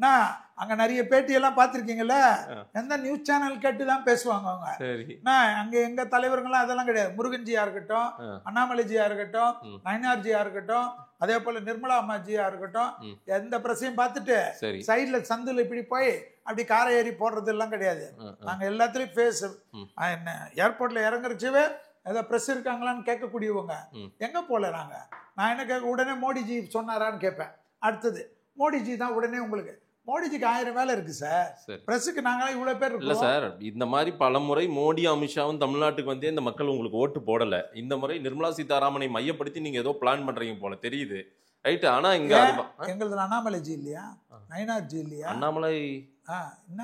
நான் அங்க நிறைய பேட்டியெல்லாம் பார்த்துருக்கீங்கல்ல, எந்த நியூஸ் சேனல் கேட்டு தான் பேசுவாங்க அவங்க. அங்க எங்க தலைவர்கள்லாம் அதெல்லாம் கிடையாது. முருகன்ஜியா இருக்கட்டும், அண்ணாமலைஜியா இருக்கட்டும், நயனார்ஜியா இருக்கட்டும், அதே போல நிர்மலா அம்மாஜியா இருக்கட்டும், எந்த பிரச்சனையும் பார்த்துட்டு சைட்ல சந்துல இப்படி போய் அப்படி காரை ஏறி போடுறது எல்லாம் கிடையாது. நாங்க எல்லாத்துலயும் பேஸ் ஏர்போர்ட்ல இறங்குறச்சவே ஏதாவது பிரஸ் இருக்காங்களான்னு கேட்கக்கூடியவங்க எங்க போல நாங்க. நான் என்ன கேட்க, உடனே மோடிஜி சொன்னாரான்னு கேட்பேன். அடுத்தது மோடிஜி தான் உடனே உங்களுக்கு. மோடிஜிக்கு 1000 வேலை இருக்கு சார். பிரஸுக்கு நாங்களாம் இவ்வளவு பேர் இல்ல சார். இந்த மாதிரி பல முறை மோடி அமித்ஷாவும் தமிழ்நாட்டுக்கு வந்து இந்த மக்கள் உங்களுக்கு ஓட்டு போடல. இந்த முறை நிர்மலா சீதாராமனை மையப்படுத்தி நீங்க ஏதோ பிளான் பண்றீங்க போல தெரியுது. ரைட். ஆனா இங்க எங்களுக்கு அண்ணாமலைஜி இல்லையா, நயினார்ஜி இல்லையா? அண்ணாமலை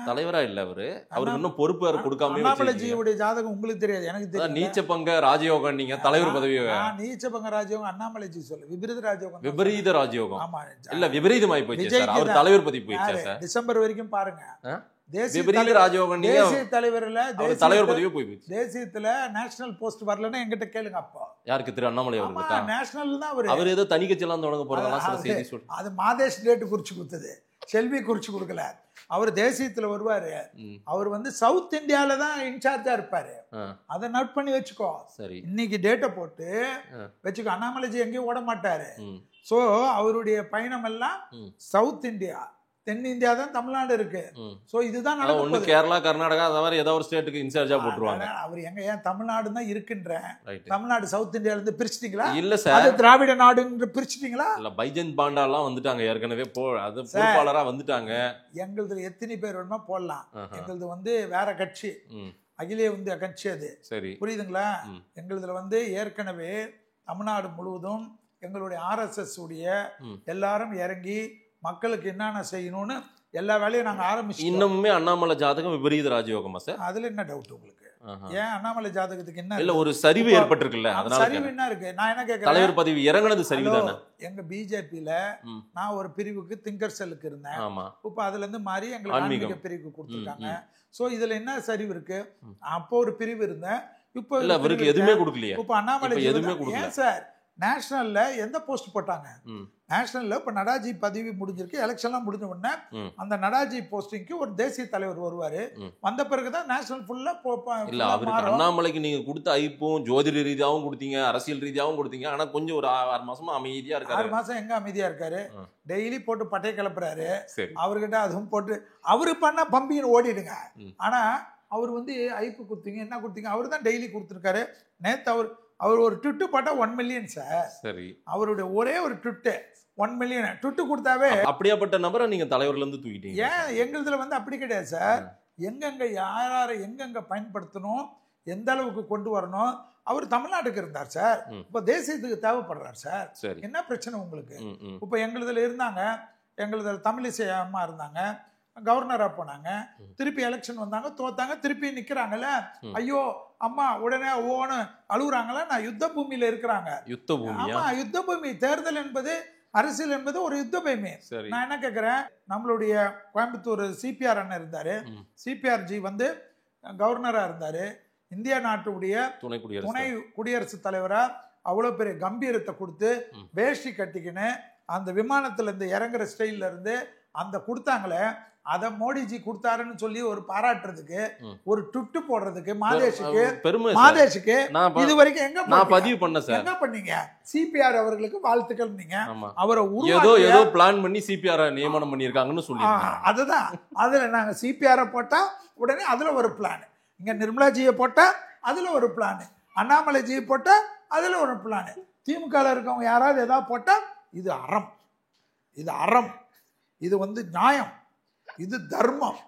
தலைவரா இல்ல அவரு. அவருக்கு இன்னும் பொறுப்பு கொடுக்காம. அண்ணாமலைஜியோட ஜாதகம் உங்களுக்கு தெரியாது, எனக்கு தெரியும். நீச்ச பங்க ராஜயோகம் நீங்க தலைவர் பதவி. நீச்ச பங்க ராஜயோகம் அண்ணாமலைஜி சொல்லு. விபரீத ராஜயோகம். விபரீத ராஜயோகம். ஆமா இல்ல விபரீதமாயி போயிடுச்சு சார். அவர் தலைவர் பதவி போயிடுச்சு சார். டிசம்பர் வரைக்கும் பாருங்க. விபரீத ராஜயோகம் தேசிய தலைவர்ல தலைவர் பதவி போயிடுச்சு. தேசியத்துல நேஷனல் போஸ்ட் வரலன்னா எங்கிட்ட கேளுங்க. அப்போ யாருக்கு? திரு அண்ணாமலை அவர்களுக்கு. நேஷனல் தான் அவர் ஏதோ தனி கட்சி எல்லாம் தொடங்க போறதெல்லாம் சில செய்தி சொல்லு. அது மாதேஷ் டேட் குறிச்சு கொடுத்தது, செல்வி குறிச்சு கொடுக்கல. அவர் தேசியத்துல வருவாரு. அவர் வந்து சவுத் இந்தியால தான் இன்சார்ஜா இருப்பாரு. அதை நோட் பண்ணி வச்சுக்கோ. சரி, இன்னைக்கு டேட்டை போட்டு வச்சுக்கோ. அண்ணாமலைஜி எங்கேயும் ஓட மாட்டாரு. சோ அவருடைய பயணம் எல்லாம் சவுத் இந்தியா, தென்னிந்தியா தான் தமிழ்நாடு இருக்கு. சோ இதுதான் ஒண்ணு கேரளா, கர்நாடகா, அந்த மாதிரி ஏதாவது ஒரு ஸ்டேட்டுக்கு இன்சார்ஜா போட்டுருவாங்க. அவர் எங்க ஏன் தமிழ்நாடு தான் இருக்குன்ற. தமிழ்நாடு சவுத் இந்தியால இருந்து பிரிச்சிட்டீங்களா? இல்ல சார், திராவிட நாடுன்னு பிரிச்சிட்டீங்களா? இல்ல, பைஜெயந்த் பாண்டா எல்லாம் வந்துட்டாங்க ஏற்கனவே. அது பொறுப்பாளரா வந்துட்டாங்க. எங்களுதுல எத்தனை பேர் வேணுமா போடலாம். எங்களுது வந்து வேற கட்சி, அகில இந்திய கட்சி. அது சரி, புரியுதுங்களா? எங்களுதுல வந்து ஏற்கனவே தமிழ்நாடு முழுவதும் எங்களுடைய RSS உடைய எல்லாரும் இறங்கி மக்களுக்கு என்னென்ன செய்யணும்னு எல்லா வேலையும் நாங்க ஆரம்பிச்சோம். இன்னுமே அண்ணாமலை ஜாதகம் விபரீத ராஜயோகமா சார்? அதுல என்ன டவுட் உங்களுக்கு? ஏன் அண்ணாமலை ஜாதகத்துக்கு என்ன இல்ல, ஒரு சரிவு ஏற்பட்டிருக்குல்ல, அதனால சரிவு என்ன இருக்கு? நான் என்ன கேக்குறேன், தலைவர் பதவி இறங்குனது சரிவுதானே? எங்க பிஜேபியில நான் ஒரு பிரிவுக்கு திங்கர் செல்லுக்கு இருந்தேன். இப்ப அதுல இருந்து மாறி எங்களுக்கு ஆன்மீக பிரிவுக்கு கொடுத்துருக்காங்க. சோ இதுல என்ன சரிவு இருக்கு? அப்போ ஒரு பிரிவு இருந்தேன், இப்போ இல்ல அவருக்கு எதுவுமே கொடுக்கலையே. இப்ப அண்ணாமலை எதுவுமே கொடுக்கல. ஏன் சார் நேஷனல்ல எந்த போஸ்ட் போட்டாங்க? நேஷனல்ல இப்ப நடாஜி பதவி முடிஞ்சிருக்கு, எலெக்ஷன்லாம் முடிஞ்ச உடனே அந்த நடாஜி போஸ்டிங்க்கு ஒரு தேசிய தலைவர் வருவாரு. வந்த பிறகுதான் நேஷனல் ஃபுல்லா இல்ல. அவருக்கு அண்ணாமலைக்கு நீங்க கொடுத்த ஐப்பும் ஜோதிட ரீதியாவும் கொடுத்தீங்க, அரசியல் ரீதியாவும் கொடுத்தீங்க. ஆனா கொஞ்சம் ஒரு 6 மாசமா அமைதியா இருக்காரு. 6 மாசம் எங்க அமைதியா இருக்காரு? டெய்லி போட்டு பட்டையை கிளப்புறாரு. அவர்கிட்ட அதுவும் போட்டு அவரு பண்ண பம்பின்னு ஓடிடுங்க. ஆனா அவர் வந்து ஐப்பு கொடுத்தீங்க, என்ன கொடுத்தீங்க? அவரு தான் டெய்லி கொடுத்துருக்காரு. நேத்து அவர் ஒரு ட்விட்டு போட்டா 1 மில்லியன் சார். சரி, அவருடைய ஒரே ஒரு ட்விட்டு 1 மில்லியன் ட்விட்டு கொடுத்தாவே. அப்படியாப்பட்ட நபரை நீங்க தலைவர்ல இருந்து தூக்கிட்டீங்க. ஏன் எங்களுதுல வந்து அப்படி கிடையாது சார். எங்கெங்க யாரை எங்கெங்க பயன்படுத்தணும், எந்த அளவுக்கு கொண்டு வரணும். அவர் தமிழ்நாட்டுக்கு இருந்தார் சார், இப்ப தேசியத்துக்கு தேவைப்படுறார் சார். என்ன பிரச்சனை உங்களுக்கு? இப்ப எங்களுதுல இருந்தாங்க, எங்களுதுல தமிழிசை அம்மா இருந்தாங்க, கவர்னரா போனாங்க, திருப்பி எலெக்ஷன் வந்தாங்க, தோத்தாங்க, திருப்பி நிக்கிறாங்கல்ல. ஐயோ அம்மா உடனே ஓன்னு அழுகுறாங்களா? நான் யுத்த பூமியில இருக்கிறாங்க. யுத்த பூமி? ஆமா, யுத்த பூமி. தேர்தல் என்பது, அரசியல் என்பது ஒரு யுத்த பூமி. நான் என்ன கேட்கிறேன், நம்மளுடைய கோயம்புத்தூர் CPR அண்ணன் இருந்தாரு, CPRஜி வந்து கவர்னரா இருந்தாரு. இந்தியா நாட்டுடைய துணை குடியரசுத் தலைவரா அவ்வளவு பெரிய கம்பீரத்தை கொடுத்து வேஷ்டி கட்டிக்கின்னு அந்த விமானத்துல இருந்து இறங்குற ஸ்டைல்ல இருந்து அந்த கொடுத்தாங்களே, அத மோடிஜி கொடுத்தாருன்னு சொல்லி ஒரு பாராட்டுறதுக்கு, ஒரு ட்விட் போடுறதுக்கு மாதேஷுக்கு இது வரைக்கும் எங்க பதிவு பண்ண சார்? என்ன பண்ணீங்க? CPR அவர்களுக்கு வாழ்த்துக்கள். நீங்க அவரை ஏதோ பிளான் பண்ணி CPR நியமனம் பண்ணிருக்காங்கன்னு சொல்லி, அதுதான். அதுல நாங்க CPR போட்டா உடனே அதுல ஒரு பிளான், இங்க நிர்மலாஜியை போட்டா அதுல ஒரு பிளான், அண்ணாமலைஜியை போட்டா அதுல ஒரு பிளான், திமுக இருக்கவங்க யாராவது ஏதாவது போட்டா இது அறம், இது அறம், இது வந்து நியாயம், இது தர்மம்.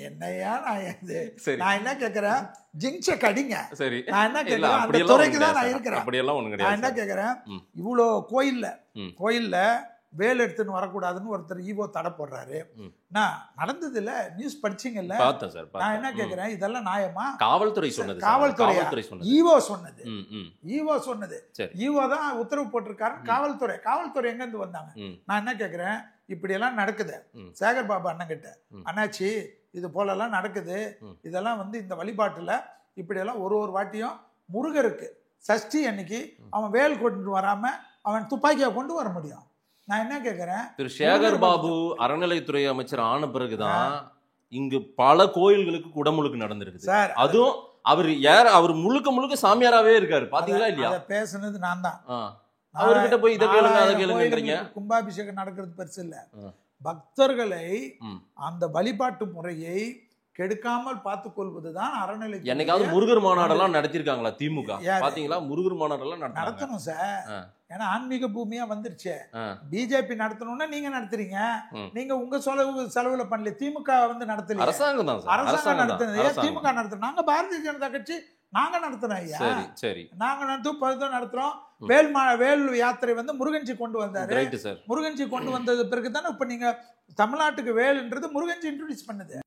என்னையா நான் என்ன கேக்குறேன், ஜிங்ஸ கடிங்க. சரி, நான் என்ன கேக்குறேன், அந்த துறைக்கு தான் நான் இருக்கிறேன். நான் என்ன கேக்குறேன், இவ்வளோ கோயில்ல வேல் எடுத்துன்னு வரக்கூடாதுன்னு ஒருத்தர் ஈவோ தடை போடுறாரு. நான் நடந்தது இல்ல, நியூஸ் படிச்சீங்கல்ல? நான் என்ன கேக்குறேன், இதெல்லாம் நியாயமா? காவல்துறை சொன்னது. ஈவோ சொன்னது. ஈவோ தான் உத்தரவு போட்டிருக்காரு. காவல்துறை எங்க இருந்து வந்தாங்க? நான் என்ன கேக்குறேன், இப்படி எல்லாம் நடக்குது. சேகர் பாபு அண்ணன் கிட்ட, அண்ணாச்சி இது போல எல்லாம் நடக்குது, இதெல்லாம் வந்து இந்த வழிபாட்டுல இப்படி எல்லாம் ஒரு வாட்டியும் முருகருக்கு சஷ்டி அன்னைக்கு அவன் வேல் கொண்டு வராம அவன் துப்பாக்கியா கொண்டு வர முடியும். நான் என்ன கேக்குறேன், திரு சேகர் பாபு அறநிலைத்துறை அமைச்சர் ஆன பிறகுதான் இங்கு பல கோயில்களுக்கு குடமுழுக்கு நடந்திருக்கு சார். அதுவும் அவர் முழுக்க சாமியாராவே இருக்காரு, பாத்தீங்களா இல்லையா? பேசுனது நான் தான். அவர்கிட்ட போய் இதை கேளுங்க அதை கேளுங்க. கும்பாபிஷேகம் நடக்கிறது பெருசு இல்ல, பக்தர்களை அந்த வழிபாட்டு முறையை கெடுக்காமல் பார்த்துக் கொள்வதுதான் அறநிலை. என்னைக்காவது முருகர் மாநாடெல்லாம் நடத்திருக்காங்களா திமுக? பாத்தீங்களா, முருகர் மாநாடெல்லாம் நடத்தணும் சார். ஏன்னா ஆன்மீக பூமியா வந்துருச்சு. பிஜேபி நடத்தணும்னா நீங்க நடத்துறீங்க, நீங்க உங்க செலவுல பண்ணல. திமுக வந்து நடத்தல, அரசாங்கம் நடத்துனது. திமுக நடத்துறோம், நாங்க பாரதிய ஜனதா கட்சி நாங்க நடத்துறோம் ஐயா. நாங்க நடத்துறோம். வேல் யாத்திரை வந்து முருகன்ஜி கொண்டு வந்தாரு. முருகன்ஜி கொண்டு வந்தது பிறகுதானே இப்ப நீங்க தமிழ்நாட்டுக்கு வேல்ன்றது முருகன்ஜி இன்ட்ரோடியூஸ் பண்ணுது.